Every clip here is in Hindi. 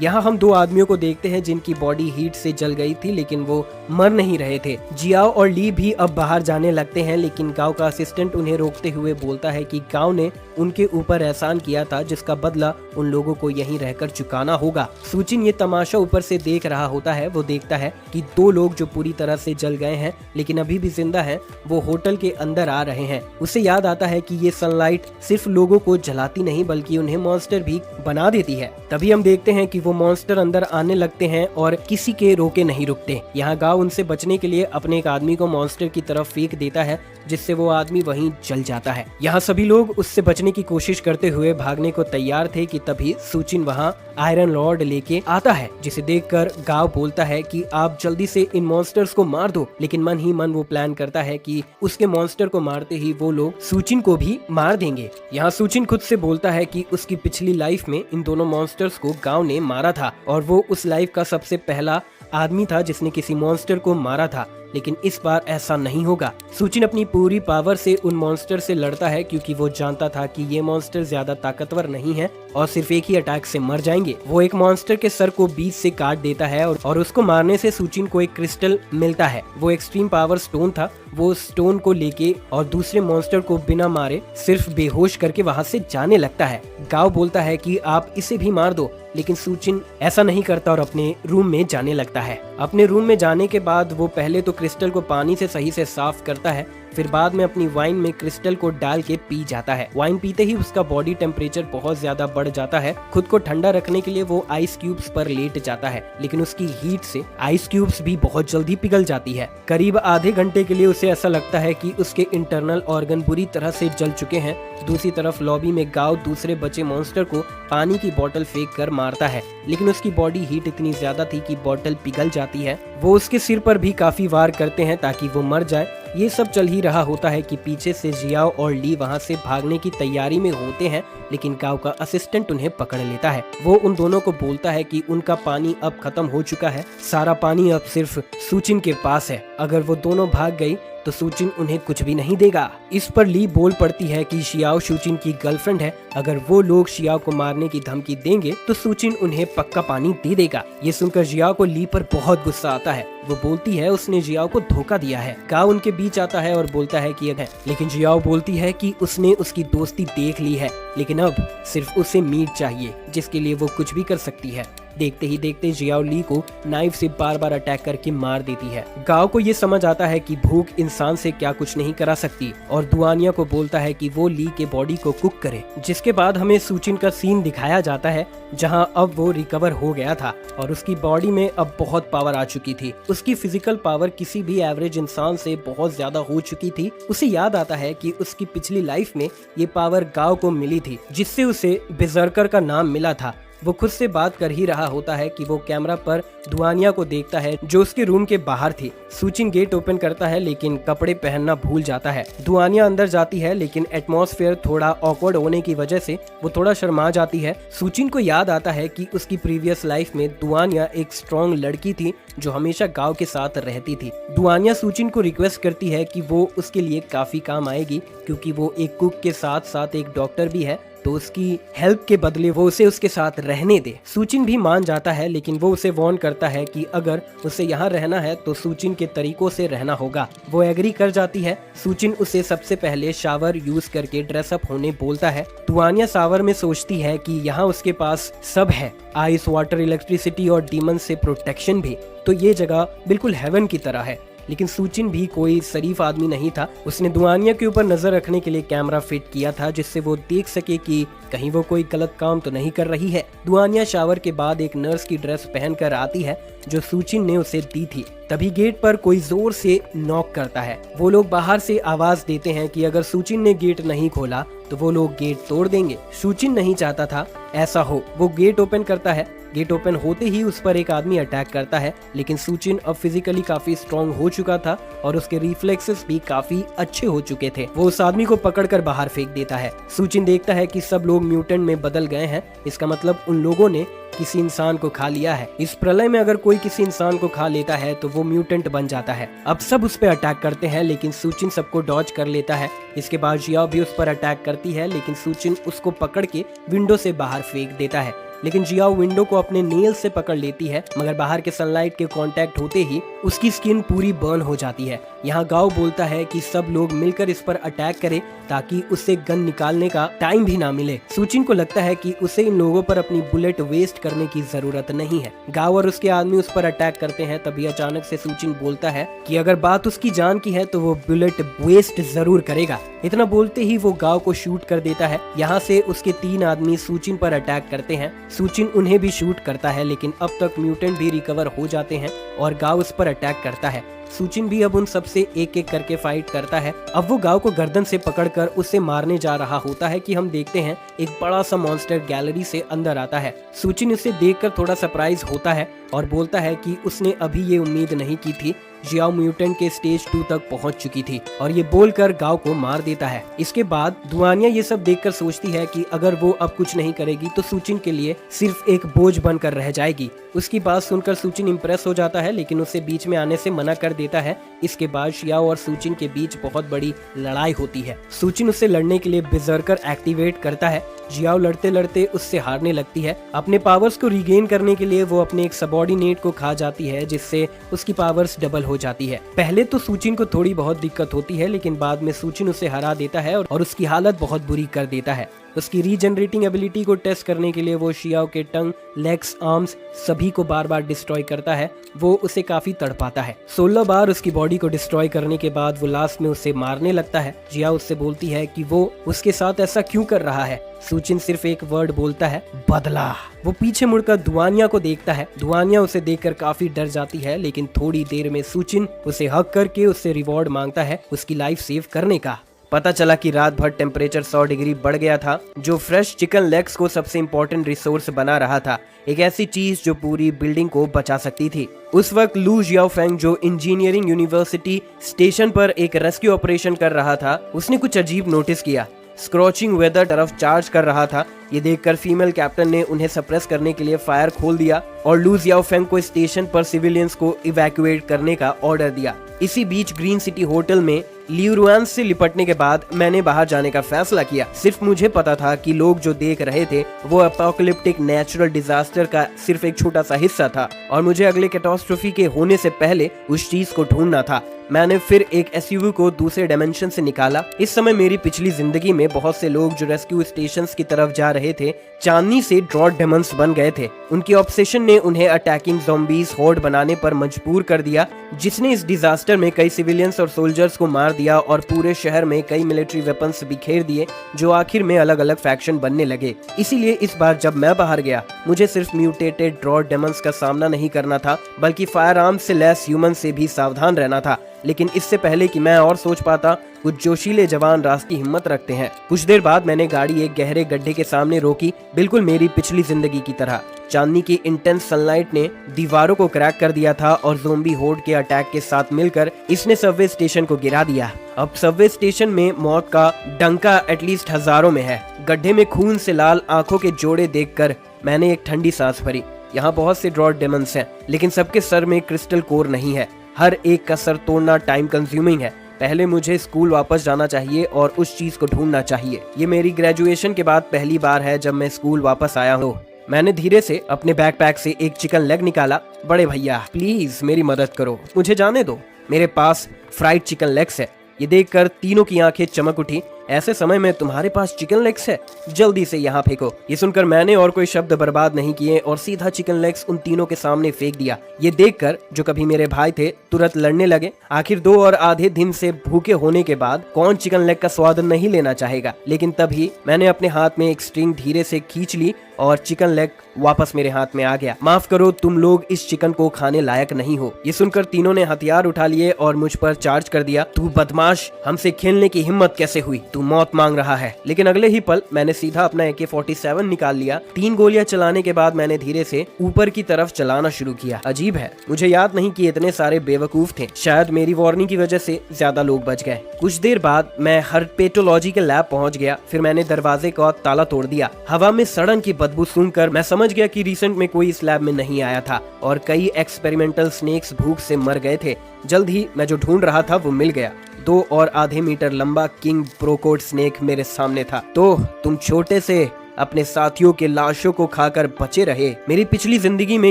यहाँ हम दो आदमियों को देखते हैं जिनकी बॉडी हीट से जल गई थी, लेकिन वो मर नहीं रहे थे। जियाओ और ली भी अब बाहर जाने लगते हैं, लेकिन गांव का असिस्टेंट उन्हें रोकते हुए बोलता है कि गांव ने उनके ऊपर एहसान किया था, जिसका बदला उन लोगों को यहीं रहकर चुकाना होगा। सूचिन ये तमाशा ऊपर से देख रहा होता है। वो देखता है कि दो लोग जो पूरी तरह से जल गए हैं लेकिन अभी भी जिंदा हैं, वो होटल के अंदर आ रहे हैं। उसे याद आता है कि ये सनलाइट सिर्फ लोगों को जलाती नहीं बल्कि उन्हें मॉन्स्टर भी बना देती है। तभी हम देखते हैं कि वो मॉन्स्टर अंदर आने लगते हैं और किसी के रोके नहीं रुकते। यहाँ गांव उनसे बचने के लिए अपने एक आदमी को मॉन्स्टर की तरफ फेंक देता है, जिससे वो आदमी वहीं जल जाता है। यहाँ सभी लोग उससे बचने की कोशिश करते हुए भागने को तैयार थे कि तभी सूचिन वहाँ आयरन रॉड लेके आता है, जिसे देखकर गांव बोलता है कि आप जल्दी से इन मॉन्स्टर्स को मार दो। लेकिन मन ही मन वो प्लान करता है कि उसके मॉन्स्टर को मारते ही वो लोग सूचिन को भी मार देंगे। यहाँ सूचिन खुद से बोलता है कि उसकी पिछली लाइफ में इन दोनों मॉन्स्टर्स को गांव ने मारा था और वो उस लाइफ का सबसे पहला आदमी था जिसने किसी मॉन्स्टर को मारा था, लेकिन इस बार ऐसा नहीं होगा। सूचिन अपनी पूरी पावर से उन मॉन्स्टर से लड़ता है क्योंकि वो जानता था कि ये मॉन्स्टर ज्यादा ताकतवर नहीं है और सिर्फ एक ही अटैक से मर जाएंगे। वो एक मॉन्स्टर के सर को बीच से काट देता है और उसको मारने से सूचिन को एक क्रिस्टल मिलता है। वो एक्सट्रीम पावर स्टोन था। वो स्टोन को लेके और दूसरे मॉन्स्टर को बिना मारे सिर्फ बेहोश करके वहाँ से जाने लगता है। गांव बोलता है कि आप इसे भी मार दो, लेकिन सूचिन ऐसा नहीं करता और अपने रूम में जाने लगता है। अपने रूम में जाने के बाद वो पहले तो क्रिस्टल को पानी से सही से साफ करता है, फिर बाद में अपनी वाइन में क्रिस्टल को डाल के पी जाता है। वाइन पीते ही उसका बॉडी टेम्परेचर बहुत ज्यादा बढ़ जाता है। खुद को ठंडा रखने के लिए वो आइस क्यूब्स पर लेट जाता है, लेकिन उसकी हीट से आइस क्यूब्स भी बहुत जल्दी पिघल जाती है। करीब आधे घंटे के लिए उसे ऐसा लगता है कि उसके इंटरनल ऑर्गन बुरी तरह से जल चुके हैं। दूसरी तरफ लॉबी में गांव दूसरे बचे मॉन्स्टर को पानी की बोतल फेंक कर मारता है, लेकिन उसकी बॉडी हीट इतनी ज्यादा थी कि बोतल पिघल जाती है। वो उसके सिर पर भी काफी वार करते हैं ताकि वो मर जाए। ये सब चल ही रहा होता है कि पीछे से जियाओ और ली वहाँ से भागने की तैयारी में होते हैं, लेकिन गांव का असिस्टेंट उन्हें पकड़ लेता है। वो उन दोनों को बोलता है कि उनका पानी अब खत्म हो चुका है, सारा पानी अब सिर्फ सूचिन के पास है। अगर वो दोनों भाग गई तो सूचिन उन्हें कुछ भी नहीं देगा। इस पर ली बोल पड़ती है कि शियाओ सूचिन की गर्लफ्रेंड है, अगर वो लोग शियाओ को मारने की धमकी देंगे तो सूचिन उन्हें पक्का पानी दे देगा। ये सुनकर जियाओ को ली पर बहुत गुस्सा आता है। वो बोलती है उसने जियाओ को धोखा दिया है। गांव उनके बीच आता है और बोलता है कि लेकिन जियाओ बोलती है कि उसने उसकी दोस्ती देख ली है, लेकिन अब सिर्फ उसे मीट चाहिए, जिसके लिए वो कुछ भी कर सकती है। देखते ही देखते जियाओ ली को नाइफ से बार बार अटैक करके मार देती है। गांव को ये समझ आता है कि भूख इंसान से क्या कुछ नहीं करा सकती और दुआनिया को बोलता है कि वो ली के बॉडी को कुक करे। जिसके बाद हमें सूचिन का सीन दिखाया जाता है जहां अब वो रिकवर हो गया था और उसकी बॉडी में अब बहुत पावर आ चुकी थी। उसकी फिजिकल पावर किसी भी एवरेज इंसान से बहुत ज्यादा हो चुकी थी। उसे याद आता है कि उसकी पिछली लाइफ में ये पावर गांव को मिली थी, जिससे उसे बेजर्कर का नाम मिला था। वो खुद से बात कर ही रहा होता है कि वो कैमरा पर दुआनिया को देखता है जो उसके रूम के बाहर थी। सूचिन गेट ओपन करता है लेकिन कपड़े पहनना भूल जाता है। दुआनिया अंदर जाती है लेकिन एटमॉस्फेयर थोड़ा ऑकवर्ड होने की वजह से वो थोड़ा शर्मा जाती है। सूचिन को याद आता है कि उसकी प्रीवियस लाइफ में दुआनिया एक स्ट्रॉन्ग लड़की थी जो हमेशा गांव के साथ रहती थी। दुआनिया सूचिन को रिक्वेस्ट करती है कि वो उसके लिए काफी काम आएगी क्योंकि वो एक कुक के साथ साथ एक डॉक्टर भी है, तो उसकी हेल्प के बदले वो उसे उसके साथ रहने दे। सूचिन भी मान जाता है लेकिन वो उसे वार्न करता है कि अगर उसे यहाँ रहना है तो सूचिन के तरीकों से रहना होगा। वो एग्री कर जाती है। सूचिन उसे सबसे पहले शावर यूज करके ड्रेसअप होने बोलता है। दुआनिया शावर में सोचती है कि यहाँ उसके पास सब है, आइस, वाटर, इलेक्ट्रिसिटी और डीमन से प्रोटेक्शन भी, तो ये जगह बिल्कुल हेवन की तरह है। लेकिन सूचिन भी कोई शरीफ आदमी नहीं था। उसने दुआनिया के ऊपर नजर रखने के लिए कैमरा फिट किया था जिससे वो देख सके कि कहीं वो कोई गलत काम तो नहीं कर रही है। दुआनिया शावर के बाद एक नर्स की ड्रेस पहनकर आती है जो सूचिन ने उसे दी थी। तभी गेट पर कोई जोर से नॉक करता है। वो लोग बाहर से आवाज देते हैं कि अगर सूचिन ने गेट नहीं खोला तो वो लोग गेट तोड़ देंगे। सूचिन नहीं चाहता था ऐसा हो। वो गेट ओपन करता है। गेट ओपन होते ही उस पर एक आदमी अटैक करता है, लेकिन सूचिन अब फिजिकली काफी स्ट्रॉन्ग हो चुका था और उसके रिफ्लेक्सेस भी काफी अच्छे हो चुके थे। वो उस आदमी को पकड़कर बाहर फेंक देता है। सूचिन देखता है कि सब लोग म्यूटेंट में बदल गए हैं। इसका मतलब उन लोगों ने किसी इंसान को खा लिया है। इस प्रलय में अगर कोई किसी इंसान को खा लेता है तो वो म्यूटेंट बन जाता है। अब सब उस पर अटैक करते हैं लेकिन सूचिन सबको डॉज कर लेता है। इसके बाद जियाओ भी उस पर अटैक करती है लेकिन सूचिन उसको पकड़ के विंडो से बाहर फेंक देता है। लेकिन जियाओ विंडो को अपने नेल से पकड़ लेती है, मगर बाहर के सनलाइट के कांटेक्ट होते ही उसकी स्किन पूरी बर्न हो जाती है। यहाँ गाओ बोलता है कि सब लोग मिलकर इस पर अटैक करें ताकि उसे गन निकालने का टाइम भी ना मिले। सूचिन को लगता है कि उसे इन लोगों पर अपनी बुलेट वेस्ट करने की जरूरत नहीं है। गाओ और उसके आदमी उस पर अटैक करते हैं, तभी अचानक से सूचिन बोलता है कि अगर बात उसकी जान की है तो वो बुलेट वेस्ट जरूर करेगा। इतना बोलते ही वो गाओ को शूट कर देता है। यहाँ से उसके 3 आदमी सूचिन पर अटैक करते हैं। सूचिन उन्हें भी शूट करता है, लेकिन अब तक म्यूटेंट भी रिकवर हो जाते हैं और गाओ उस पर अटैक करता है। सूचिन भी अब उन सबसे एक एक करके फाइट करता है। अब वो गाओ को गर्दन से पकड़कर उसे मारने जा रहा होता है कि हम देखते हैं एक बड़ा सा मॉन्स्टर गैलरी से अंदर आता है। सूचिन उसे देखकर थोड़ा सरप्राइज होता है और बोलता है कि उसने अभी ये उम्मीद नहीं की थी। जियाओ म्यूटेंट के स्टेज 2 तक पहुंच चुकी थी और ये बोलकर गाओ को मार देता है। इसके बाद दुआनिया ये सब देखकर सोचती है कि अगर वो अब कुछ नहीं करेगी तो सूचिन के लिए सिर्फ एक बोझ बनकर रह जाएगी। उसकी बात सुनकर सूचिन इम्प्रेस हो जाता है, लेकिन उसे बीच में आने से मना कर देता है। इसके बाद जियाओ और सूचिन के बीच बहुत बड़ी लड़ाई होती है। सूचिन उससे लड़ने के लिए बिजर्कर एक्टिवेट करता है। जियाओ लड़ते लड़ते उससे हारने लगती है। अपने पावर्स को रिगेन करने के लिए वो अपने एक सबॉर्डिनेट को खा जाती है, जिससे उसकी पावर्स डबल हो जाती है। पहले तो सूचिन को थोड़ी बहुत दिक्कत होती है, लेकिन बाद में सूचिन उसे हरा देता है और उसकी हालत बहुत बुरी कर देता है। उसकी रीजनरेटिंग एबिलिटी को टेस्ट करने के लिए वो जियाओ के टंग, लेग्स, आर्म्स सभी को बार बार डिस्ट्रॉय करता है। वो उसे काफी तड़पाता है। 16 बार उसकी बॉडी को डिस्ट्रॉय करने के बाद वो लास्ट में उसे मारने लगता है। जियाओ उससे बोलती है कि वो उसके साथ ऐसा क्यों कर रहा है। सूचिन सिर्फ एक वर्ड बोलता है, बदला। वो पीछे मुड़कर दुआनिया को देखता है। दुआनिया उसे देखकर काफी डर जाती है, लेकिन थोड़ी देर में सूचिन उसे हक करके उससे रिवॉर्ड मांगता है उसकी लाइफ सेव करने का। पता चला कि रात भर टेम्परेचर 100 डिग्री बढ़ गया था, जो फ्रेश चिकन लेग्स को सबसे इम्पोर्टेंट रिसोर्स बना रहा था, एक ऐसी चीज जो पूरी बिल्डिंग को बचा सकती थी। उस वक्त लू जियाओफेंग, जो इंजीनियरिंग यूनिवर्सिटी स्टेशन पर एक रेस्क्यू ऑपरेशन कर रहा था, उसने कुछ अजीब नोटिस किया। स्क्रॉचिंग वेदर तरफ चार्ज कर रहा था। ये देखकर फीमेल कैप्टन ने उन्हें सप्रेस करने के लिए फायर खोल दिया और लू जियाओफेंग को स्टेशन पर सिविलियंस को इवैक्यूएट करने का ऑर्डर दिया। इसी बीच ग्रीन सिटी होटल में लियुरुआंस से लिपटने के बाद मैंने बाहर जाने का फैसला किया। सिर्फ मुझे पता था कि लोग जो देख रहे थे वो अपोकलिप्टिक नेचुरल डिजास्टर का सिर्फ एक छोटा सा हिस्सा था और मुझे अगले कैटास्ट्रोफी के होने से पहले उस चीज को ढूंढना था। मैंने फिर एक एसयूवी को दूसरे डायमेंशन से निकाला। इस समय मेरी पिछली जिंदगी में बहुत से लोग जो रेस्क्यू स्टेशंस की तरफ जा रहे थे चांदनी से ड्रॉट डेमंस बन गए थे। उनकी ऑब्सेशन ने उन्हें अटैकिंग ज़ॉम्बीज होर्ड बनाने पर मजबूर कर दिया, जिसने इस डिजास्टर में कई सिविलियंस और सोल्जर्स को मार दिया और पूरे शहर में कई मिलिट्री वेपन्स बिखेर दिए, जो आखिर में अलग अलग फैक्शन बनने लगे। इसीलिए इस बार जब मैं बाहर गया, मुझे सिर्फ म्यूटेटेड ड्रॉट डेमंस का सामना नहीं करना था, बल्कि फायर आर्म्स से लैस ह्यूमन से भी सावधान रहना था। लेकिन इससे पहले कि मैं और सोच पाता, कुछ जोशीले जवान रास की हिम्मत रखते हैं। कुछ देर बाद मैंने गाड़ी एक गहरे गड्ढे के सामने रोकी, बिल्कुल मेरी पिछली जिंदगी की तरह। चांदनी की इंटेंस सनलाइट ने दीवारों को क्रैक कर दिया था और ज़ोंबी होर्ड के अटैक के साथ मिलकर इसने सबवे स्टेशन को गिरा दिया। अब सबवे स्टेशन में मौत का डंका एटलीस्ट हजारों में है। गड्ढे में खून से लाल आंखों के जोड़े देखकर मैंने एक ठंडी सांस भरी। यहाँ बहुत से ड्रॉट डेमंस हैं, लेकिन सबके सर में क्रिस्टल कोर नहीं है। हर एक का सर तोड़ना टाइम कंज्यूमिंग है। पहले मुझे स्कूल वापस जाना चाहिए और उस चीज को ढूंढना चाहिए। ये मेरी ग्रेजुएशन के बाद पहली बार है जब मैं स्कूल वापस आया हूँ। मैंने धीरे से अपने बैकपैक से एक चिकन लेग निकाला। बड़े भैया प्लीज मेरी मदद करो, मुझे जाने दो, मेरे पास फ्राइड चिकन लेग्स है। ये देखकर तीनों की आंखें चमक उठी। ऐसे समय में तुम्हारे पास चिकन लेग्स है, जल्दी से यहाँ फेंको। ये सुनकर मैंने और कोई शब्द बर्बाद नहीं किए और सीधा चिकन लेग्स उन तीनों के सामने फेंक दिया। ये देखकर जो कभी मेरे भाई थे तुरंत लड़ने लगे। आखिर 2 और आधे दिन से भूखे होने के बाद कौन चिकन लेग का स्वाद नहीं लेना चाहेगा। लेकिन तभी मैंने अपने हाथ में एक स्ट्रिंग धीरे से खींच ली और चिकन लेग वापस मेरे हाथ में आ गया। माफ करो, तुम लोग इस चिकन को खाने लायक नहीं हो। ये सुनकर तीनों ने हथियार उठा लिए और मुझ पर चार्ज कर दिया। तू बदमाश, हमसे खेलने की हिम्मत कैसे हुई? तू मौत मांग रहा है। लेकिन अगले ही पल मैंने सीधा अपना AK-47 निकाल लिया। 3 गोलियां चलाने के बाद मैंने धीरे से ऊपर की तरफ चलाना शुरू किया। अजीब है, मुझे याद नहीं कि इतने सारे बेवकूफ थे। शायद मेरी वार्निंग की वजह से ज्यादा लोग बच गए। कुछ देर बाद मैं हर्पेटोलॉजी के लैब पहुंच गया। फिर मैंने दरवाजे का ताला तोड़ दिया। हवा में सड़न की बदबू सुनकर मैं समझ गया कि रिसेंट में कोई इस लैब में नहीं आया था और कई एक्सपेरिमेंटल स्नेक्स भूख से मर गए थे। जल्द ही मैं जो ढूंढ रहा था वो मिल गया। 2 और आधे मीटर लंबा किंग प्रोकोड स्नेक मेरे सामने था। तो तुम छोटे से अपने साथियों के लाशों को खाकर बचे रहे। मेरी पिछली जिंदगी में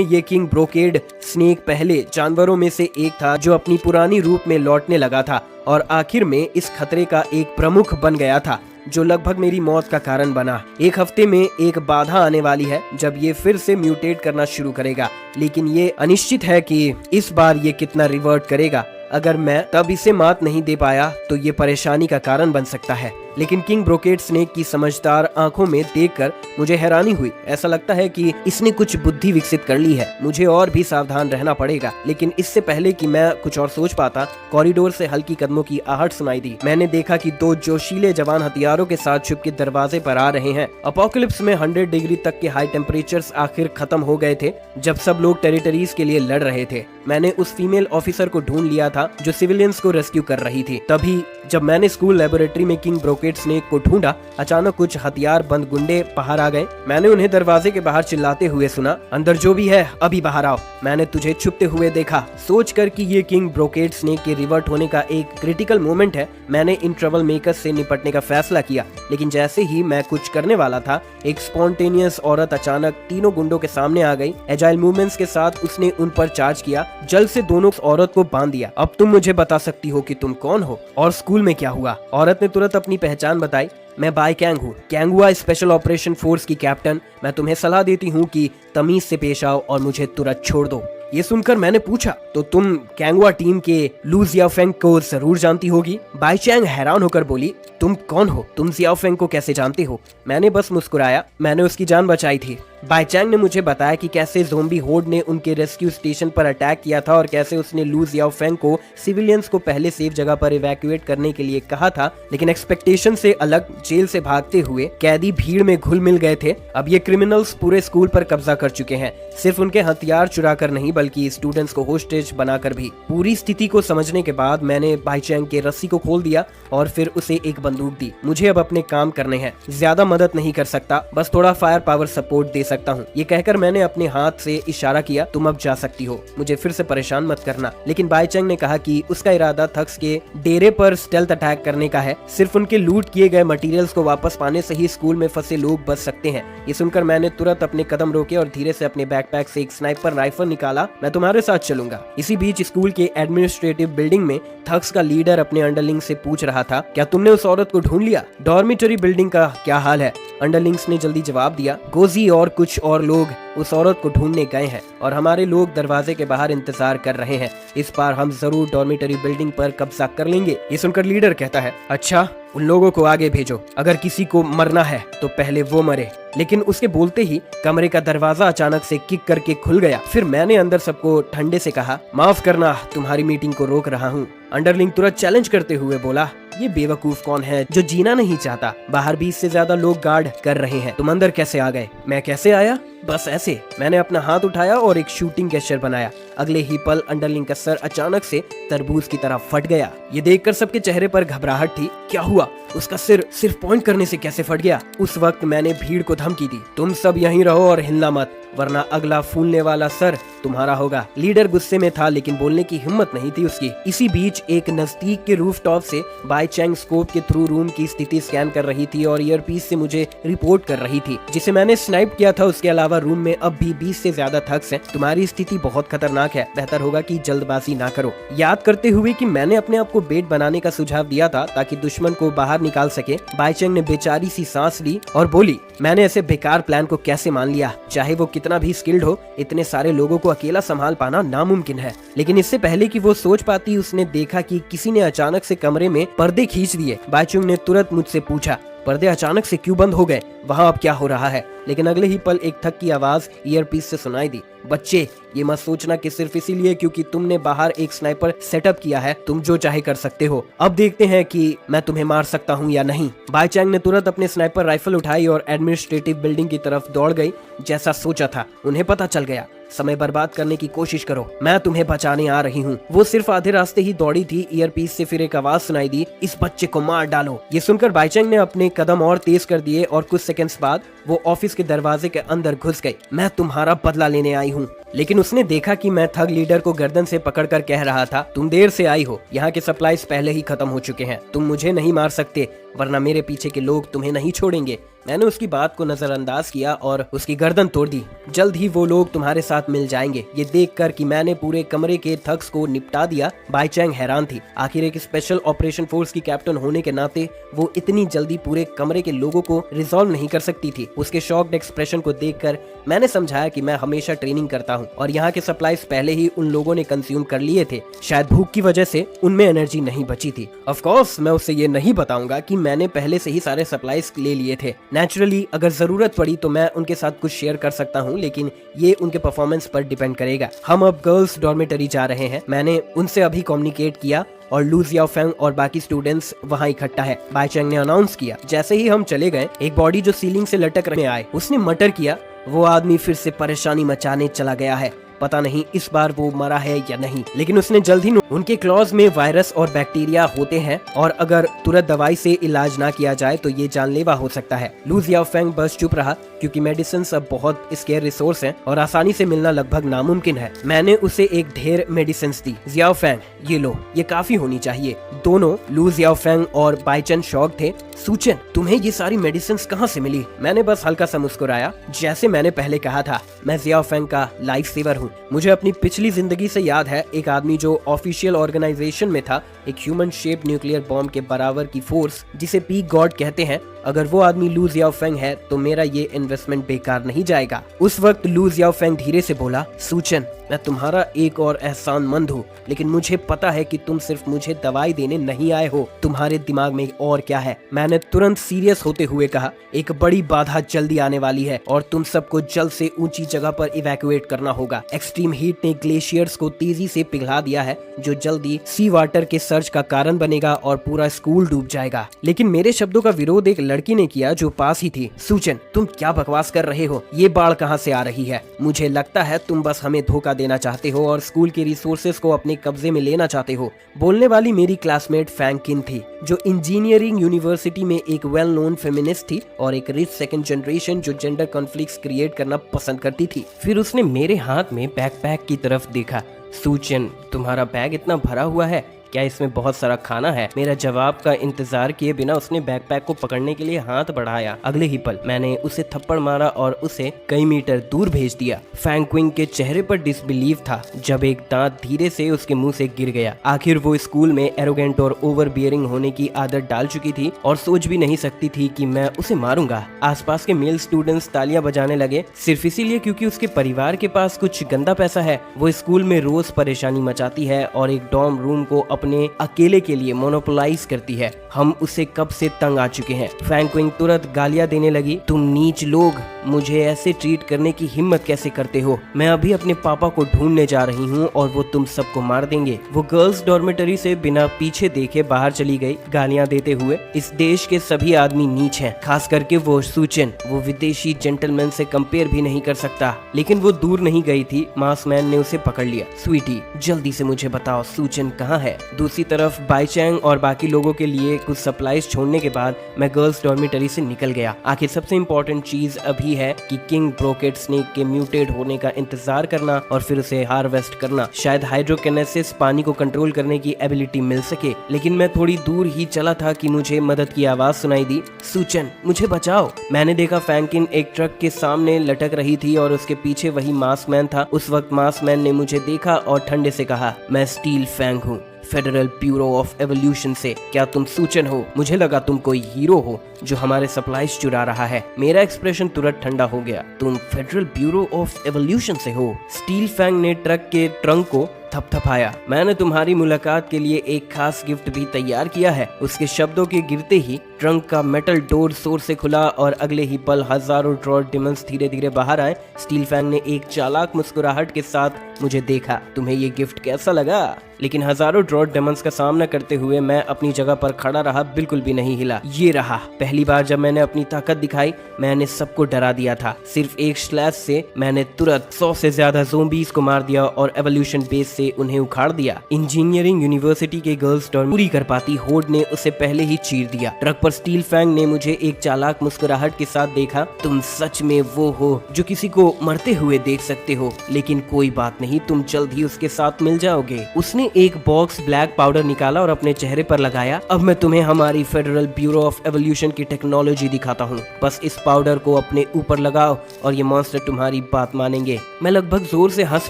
ये किंग ब्रोकेड स्नेक पहले जानवरों में से एक था जो अपनी पुरानी रूप में लौटने लगा था और आखिर में इस खतरे का एक प्रमुख बन गया था जो लगभग मेरी मौत का कारण बना। एक हफ्ते में एक बाधा आने वाली है जब ये फिर से म्यूटेट करना शुरू करेगा, लेकिन ये अनिश्चित है कि इस बार ये कितना रिवर्ट करेगा। अगर मैं तब इसे मात नहीं दे पाया तो ये परेशानी का कारण बन सकता है। लेकिन किंग ब्रोकेड स्नेक की समझदार आंखों में देखकर मुझे हैरानी हुई। ऐसा लगता है कि इसने कुछ बुद्धि विकसित कर ली है। मुझे और भी सावधान रहना पड़ेगा। लेकिन इससे पहले कि मैं कुछ और सोच पाता, कॉरिडोर से हल्की कदमों की आहट सुनाई दी। मैंने देखा कि दो जोशीले जवान हथियारों के साथ छुप के दरवाजे पर आ रहे हैं। अपोकलिप्स में 100 डिग्री तक के हाई टेम्परेचर्स आखिर खत्म हो गए थे जब सब लोग टेरिटरीज के लिए लड़ रहे थे। मैंने उस फीमेल ऑफिसर को ढूंढ लिया था जो सिविलियंस को रेस्क्यू कर रही थी। तभी जब मैंने स्कूल लेबोरेटरी में किंग ब्रोकेड स्नेक को ढूंढा, अचानक कुछ हथियार बंद गुंडे बाहर आ गए। मैंने उन्हें दरवाजे के बाहर चिल्लाते हुए सुना, अंदर जो भी है अभी बाहर आओ, मैंने तुझे छुपते हुए देखा। सोचकर कि ये किंग ब्रोकेड स्नेक के रिवर्ट होने का एक क्रिटिकल मोमेंट है, मैंने इन ट्रबल मेकर्स से निपटने का फैसला किया। लेकिन जैसे ही मैं कुछ करने वाला था, एक स्पॉन्टेनियस औरत अचानक तीनों गुंडों के सामने आ गई। एजाइल मूवमेंट्स के साथ उसने उन पर चार्ज किया, जल्द से दोनों औरत को बांध दिया। अब तुम मुझे बता सकती हो कि तुम कौन हो और स्कूल में क्या हुआ? औरत ने तुरंत अपनी पहचान बताई। मैं बाई कैंग हूँ, कैंगुआ स्पेशल ऑपरेशन फोर्स की कैप्टन। मैं तुम्हें सलाह देती हूँ कि तमीज से पेश आओ और मुझे तुरंत छोड़ दो। ये सुनकर मैंने पूछा, तो तुम कैंगुआ टीम के लू जियाओफेंग को जरूर जानती होगी? बाई चैंग हैरान होकर बोली, तुम कौन हो? तुम जियाओफेंग को कैसे जानते हो? मैंने बस मुस्कुराया। मैंने उसकी जान बचाई थी। बाई चैंग ने मुझे बताया कि कैसे ज़ोंबी होर्ड ने उनके रेस्क्यू स्टेशन पर अटैक किया था और कैसे उसने लू जियाओफेंग को सिविलियंस को पहले सेफ जगह पर इवैक्यूएट करने के लिए कहा था। लेकिन एक्सपेक्टेशन से अलग जेल से भागते हुए कैदी भीड़ में घुल मिल गए थे। अब ये क्रिमिनल्स पूरे स्कूल पर कब्जा कर चुके हैं, सिर्फ उनके हथियार चुरा कर नहीं बल्कि स्टूडेंट्स को होस्टेज बनाकर भी। पूरी स्थिति को समझने के बाद मैंने बाई चैंग के रस्सी को खोल दिया और फिर उसे एक बंदूक दी। मुझे अब अपने काम करने हैं, ज्यादा मदद नहीं कर सकता, बस थोड़ा फायर पावर सपोर्ट दे सकता हूँ। ये कहकर मैंने अपने हाथ से इशारा किया, तुम अब जा सकती हो, मुझे फिर से परेशान मत करना। लेकिन बाई चैंग ने कहा कि उसका इरादा थक्स के डेरे पर स्टेल्थ अटैक करने का है, सिर्फ उनके लूट किए गए मटेरियल्स को वापस पाने से ही स्कूल में फंसे लोग बच सकते हैं। ये सुनकर मैंने तुरंत अपने कदम रोके और धीरे से अपने बैकपैक से एक स्नाइपर राइफल निकाला। मैं तुम्हारे साथ चलूंगा। इसी बीच स्कूल के एडमिनिस्ट्रेटिव बिल्डिंग में थक्स का लीडर अपने अंडरलिंग से पूछ रहा था, क्या तुमने उस औरत को ढूंढ लिया? डॉर्मिटरी बिल्डिंग का क्या हाल है? अंडरलिंग्स ने जल्दी जवाब दिया, गोजी और कुछ और लोग उस औरत को ढूंढने गए हैं और हमारे लोग दरवाजे के बाहर इंतजार कर रहे हैं। इस बार हम जरूर डॉर्मिटरी बिल्डिंग पर कब्जा कर लेंगे। ये सुनकर लीडर कहता है, अच्छा उन लोगों को आगे भेजो, अगर किसी को मरना है तो पहले वो मरे। लेकिन उसके बोलते ही कमरे का दरवाजा अचानक से किक करके खुल गया। फिर मैंने अंदर सबको ठंडे से कहा, माफ करना, तुम्हारी मीटिंग को रोक रहा हूँ। अंडरलिंग तुरंत चैलेंज करते हुए बोला, ये बेवकूफ कौन है जो जीना नहीं चाहता? बाहर 20 से ज्यादा लोग गार्ड कर रहे हैं, तुम अंदर कैसे आ गए? मैं कैसे आया? बस ऐसे। मैंने अपना हाथ उठाया और एक शूटिंग गेस्चर बनाया। अगले ही पल अंडरलिंग का सर अचानक से तरबूज की तरह फट गया। ये देखकर सबके चेहरे पर घबराहट थी। क्या हुआ? उसका सिर सिर्फ पॉइंट करने से कैसे फट गया? उस वक्त मैंने भीड़ को धमकी दी, तुम सब यहीं रहो और हिलना मत, वरना अगला फूलने वाला सर तुम्हारा होगा। लीडर गुस्से में था लेकिन बोलने की हिम्मत नहीं थी उसकी। इसी बीच एक नजदीक के रूफटॉप से बाई चैंग स्कोप के थ्रू रूम की स्थिति स्कैन कर रही थी और ईयरपीस से मुझे रिपोर्ट कर रही थी, जिसे मैंने स्नाइप किया था। उसके अलावा रूम में अब भी 20 से ज्यादा थग्स हैं। तुम्हारी स्थिति बहुत खतरनाक है, बेहतर होगा कि जल्दबाजी ना करो। याद करते हुए कि मैंने अपने आप को बेट बनाने का सुझाव दिया था ताकि दुश्मन को बाहर निकाल सके, बाई चैंग ने बेचारी सी सांस ली और बोली, मैंने ऐसे बेकार प्लान को कैसे मान लिया? चाहे वो कितना भी स्किल्ड हो, इतने सारे लोगों को अकेला संभाल पाना नामुमकिन है। लेकिन इससे पहले कि वो सोच पाती, उसने देखा कि किसी ने अचानक से कमरे में पर्दे खींच दिए। बाई चैंग ने तुरंत मुझसे पूछा, पर्दे अचानक से क्यों बंद हो गए? वहाँ अब क्या हो रहा है? लेकिन अगले ही पल एक थक की आवाज ईयरपीस से सुनाई दी, बच्चे ये मत सोचना कि सिर्फ इसीलिए क्योंकि तुमने बाहर एक स्नाइपर सेटअप किया है तुम जो चाहे कर सकते हो। अब देखते हैं कि मैं तुम्हें मार सकता हूँ या नहीं। बाई चैंग ने तुरंत अपने स्नाइपर राइफल उठाई और एडमिनिस्ट्रेटिव बिल्डिंग की तरफ दौड़ गई। जैसा सोचा था उन्हें पता चल गया। समय बर्बाद करने की कोशिश करो, मैं तुम्हें बचाने आ रही हूँ। वो सिर्फ आधे रास्ते ही दौड़ी थी, ईयरपीस से फिर एक आवाज सुनाई दी, इस बच्चे को मार डालो। ये सुनकर बाई चैंग ने अपने कदम और तेज कर दिए और कुछ सेकंड्स बाद वो ऑफिस के दरवाजे के अंदर घुस गई। मैं तुम्हारा बदला लेने आई हूँ। लेकिन उसने देखा कि मैं थग लीडर को गर्दन से पकड़कर कह रहा था, तुम देर से आई हो, यहाँ के सप्लाईज पहले ही खत्म हो चुके हैं, तुम मुझे नहीं मार सकते वरना मेरे पीछे के लोग तुम्हें नहीं छोड़ेंगे। मैंने उसकी बात को नजरअंदाज किया और उसकी गर्दन तोड़ दी। जल्द ही वो लोग तुम्हारे साथ मिल जाएंगे। ये देखकर कि मैंने पूरे कमरे के थग्स को निपटा दिया, बाई चैंग हैरान थी। आखिर एक स्पेशल ऑपरेशन फोर्स की कैप्टन होने के नाते वो इतनी जल्दी पूरे कमरे के लोगों को रिजॉल्व नहीं कर सकती थी। उसके शॉक्ड एक्सप्रेशन को देखकर मैंने समझाया कि मैं हमेशा ट्रेनिंग करता हूँ और यहाँ के सप्लाईज पहले ही उन लोगों ने कंज्यूम कर लिए थे। शायद भूख की वजह से उनमें एनर्जी नहीं बची थी। ऑफ कोर्स मैं उससे ये नहीं बताऊंगा कि मैंने पहले से ही सारे सप्लाईज ले लिए थे। नेचुरली अगर जरूरत पड़ी तो मैं उनके साथ कुछ शेयर कर सकता हूँ, लेकिन ये उनके परफॉर्मेंस पर डिपेंड करेगा। हम अब गर्ल्स डॉर्मेटरी जा रहे हैं। मैंने उनसे अभी कम्युनिकेट किया और लू जियाओफेंग और बाकी स्टूडेंट्स वहाँ इकट्ठा है, बाई चैंग ने अनाउंस किया। जैसे ही हम चले गए, एक बॉडी जो सीलिंग से लटक रहे आए। उसने मटर किया, वो आदमी फिर से परेशानी मचाने चला गया है। पता नहीं इस बार वो मरा है या नहीं, लेकिन उसने जल्द ही उनके क्लॉज में वायरस और बैक्टीरिया होते हैं और अगर तुरंत दवाई से इलाज ना किया जाए तो ये जानलेवा हो सकता है। लू जियाओफेंग बस चुप रहा क्योंकि मेडिसिन अब बहुत स्केयर रिसोर्स हैं और आसानी से मिलना लगभग नामुमकिन है। मैंने उसे एक ढेर मेडिसिन दी। जियाओफेंग ये लो, ये काफी होनी चाहिए। दोनों लू जियाओफेंग और बाईचन शॉक थे। सूचन, तुम्हें ये सारी मेडिसिन कहाँ से मिली? मैंने बस हल्का सा मुस्कुराया। जैसे मैंने पहले कहा था, मैं जियाओफेंग का लाइफ सेवर हूँ। मुझे अपनी पिछली जिंदगी से याद है एक आदमी जो ऑफिशियल ऑर्गेनाइजेशन में था, एक ह्यूमन शेप न्यूक्लियर बॉम्ब के बराबर की फोर्स जिसे पीक गॉड कहते हैं। अगर वो आदमी लू जियाओफेंग है तो मेरा ये इन्वेस्टमेंट बेकार नहीं जाएगा। उस वक्त लू जियाओफेंग धीरे से बोला, सूचन, मैं तुम्हारा एक और एहसानमंद हूँ, लेकिन मुझे पता है कि तुम सिर्फ मुझे दवाई देने नहीं आए हो। तुम्हारे दिमाग में और क्या है? मैंने तुरंत सीरियस होते हुए कहा, एक बड़ी बाधा जल्दी आने वाली है और तुम सबको जल्द से ऊंची जगह पर इवैक्यूएट करना होगा। एक्सट्रीम हीट ने ग्लेशियर्स को तेजी से पिघला दिया है, जो जल्दी सी वाटर के सर्ज का कारण बनेगा और पूरा स्कूल डूब जाएगा। लेकिन मेरे शब्दों का विरोध एक लड़की ने किया जो पास ही थी। सूचन, तुम क्या बकवास कर रहे हो? ये बाढ़ कहाँ से आ रही है? मुझे लगता है तुम बस हमें धोखा देना चाहते हो और स्कूल के रिसोर्सेज को अपने कब्जे में लेना चाहते हो। बोलने वाली मेरी क्लासमेट फैंग किन थी, जो इंजीनियरिंग यूनिवर्सिटी में एक वेल नोन फेमिनिस्ट थी और एक रिच सेकंड जनरेशन जो जेंडर कॉन्फ्लिक्ट्स क्रिएट करना पसंद करती थी। फिर उसने मेरे हाथ में बैकपैक की तरफ देखा। सूचन, तुम्हारा बैग इतना भरा हुआ है, क्या इसमें बहुत सारा खाना है? मेरा जवाब का इंतजार किए बिना उसने बैकपैक को पकड़ने के लिए हाथ बढ़ाया। अगले ही पल मैंने उसे थप्पड़ मारा और उसे कई मीटर दूर भेज दिया। फैंग क्विंग के चेहरे पर डिसबिलीव था जब एक दांत धीरे से उसके मुंह से गिर गया। आखिर वो स्कूल में एरोगेंट और ओवर बियरिंग होने की आदत डाल चुकी थी और सोच भी नहीं सकती थी कि मैं उसे मारूंगा। आसपास के मेल स्टूडेंट्स तालियां बजाने लगे, सिर्फ इसीलिए क्योंकि उसके परिवार के पास कुछ गंदा पैसा है। वो स्कूल में रोज परेशानी मचाती है और एक डॉर्म रूम को अपने अकेले के लिए मोनोपोलाइज करती है। हम उसे कब से तंग आ चुके हैं। फैंग क्विंग तुरंत गालियां देने लगी, तुम नीच लोग, मुझे ऐसे ट्रीट करने की हिम्मत कैसे करते हो? मैं अभी अपने पापा को ढूंढने जा रही हूँ और वो तुम सबको मार देंगे। वो गर्ल्स डॉर्मेटरी से बिना पीछे देखे बाहर चली गई, गालियां देते हुए। इस देश के सभी आदमी नीच हैं, खास करके वो सूचन। वो विदेशी जेंटलमैन से कंपेयर भी नहीं कर सकता। लेकिन वो दूर नहीं गई थी। मास्कमैन ने उसे पकड़ लिया। स्वीटी, जल्दी से मुझे बताओ सूचन कहाँ है? दूसरी तरफ बाईचैंग और बाकी लोगों के लिए कुछ सप्लाईज छोड़ने के बाद मैं गर्ल्स डॉर्मेटरी से निकल गया। आखिर सबसे इम्पोर्टेंट चीज अभी है कि किंग ब्रोकेट स्नेक के म्यूटेट होने का इंतजार करना और फिर उसे हार्वेस्ट करना। शायद हाइड्रोकिनेसिस पानी को कंट्रोल करने की एबिलिटी मिल सके। लेकिन मैं थोड़ी दूर ही चला था कि मुझे मदद की आवाज सुनाई दी, सूचन मुझे बचाओ। मैंने देखा फैंकिन एक ट्रक के सामने लटक रही थी और उसके पीछे वही मास्कमैन था। उस वक्त मास्कमैन ने मुझे देखा और ठंडे से कहा, मैं स्टील फैंग हूँ, फेडरल ब्यूरो ऑफ एवोल्यूशन से। क्या तुम सूचन हो? मुझे लगा तुम कोई हीरो हो जो हमारे सप्लाईज चुरा रहा है। मेरा एक्सप्रेशन तुरंत ठंडा हो गया। तुम फेडरल ब्यूरो ऑफ एवोल्यूशन से हो? स्टील फैंग ने ट्रक के ट्रंक को थपथपाया। मैंने तुम्हारी मुलाकात के लिए एक खास गिफ्ट भी तैयार किया है। उसके शब्दों के गिरते ही ट्रंक का मेटल डोर जोर से खुला और अगले ही पल हजारों ड्रॉड डिमंस धीरे धीरे बाहर आए। स्टील फैंग ने एक चालाक मुस्कुराहट के साथ मुझे देखा। तुम्हें ये गिफ्ट कैसा लगा? लेकिन हजारों ड्रॉड डेमंस का सामना करते हुए मैं अपनी जगह पर खड़ा रहा, बिल्कुल भी नहीं हिला। ये रहा पहली बार जब मैंने अपनी ताकत दिखाई। मैंने सबको डरा दिया था। सिर्फ एक स्लैश से मैंने तुरंत 100 से ज्यादा ज़ोंबीज को मार दिया और एवोल्यूशन बेस से उन्हें उखाड़ दिया। इंजीनियरिंग यूनिवर्सिटी के गर्ल्स टर्म पूरी कर पाती होड ने उसे पहले ही चीर दिया। ट्रक पर स्टील फैंग ने मुझे एक चालाक मुस्कुराहट के साथ देखा। तुम सच में वो हो जो किसी को मरते हुए देख सकते हो, लेकिन कोई बात नहीं, तुम जल्द ही उसके साथ मिल जाओगे। उसने एक बॉक्स ब्लैक पाउडर निकाला और अपने चेहरे पर लगाया। अब मैं तुम्हें हमारी फेडरल ब्यूरो ऑफ एवोल्यूशन की टेक्नोलॉजी दिखाता हूँ। बस इस पाउडर को अपने ऊपर लगाओ और ये मॉन्स्टर तुम्हारी बात मानेंगे। मैं लगभग जोर से हंस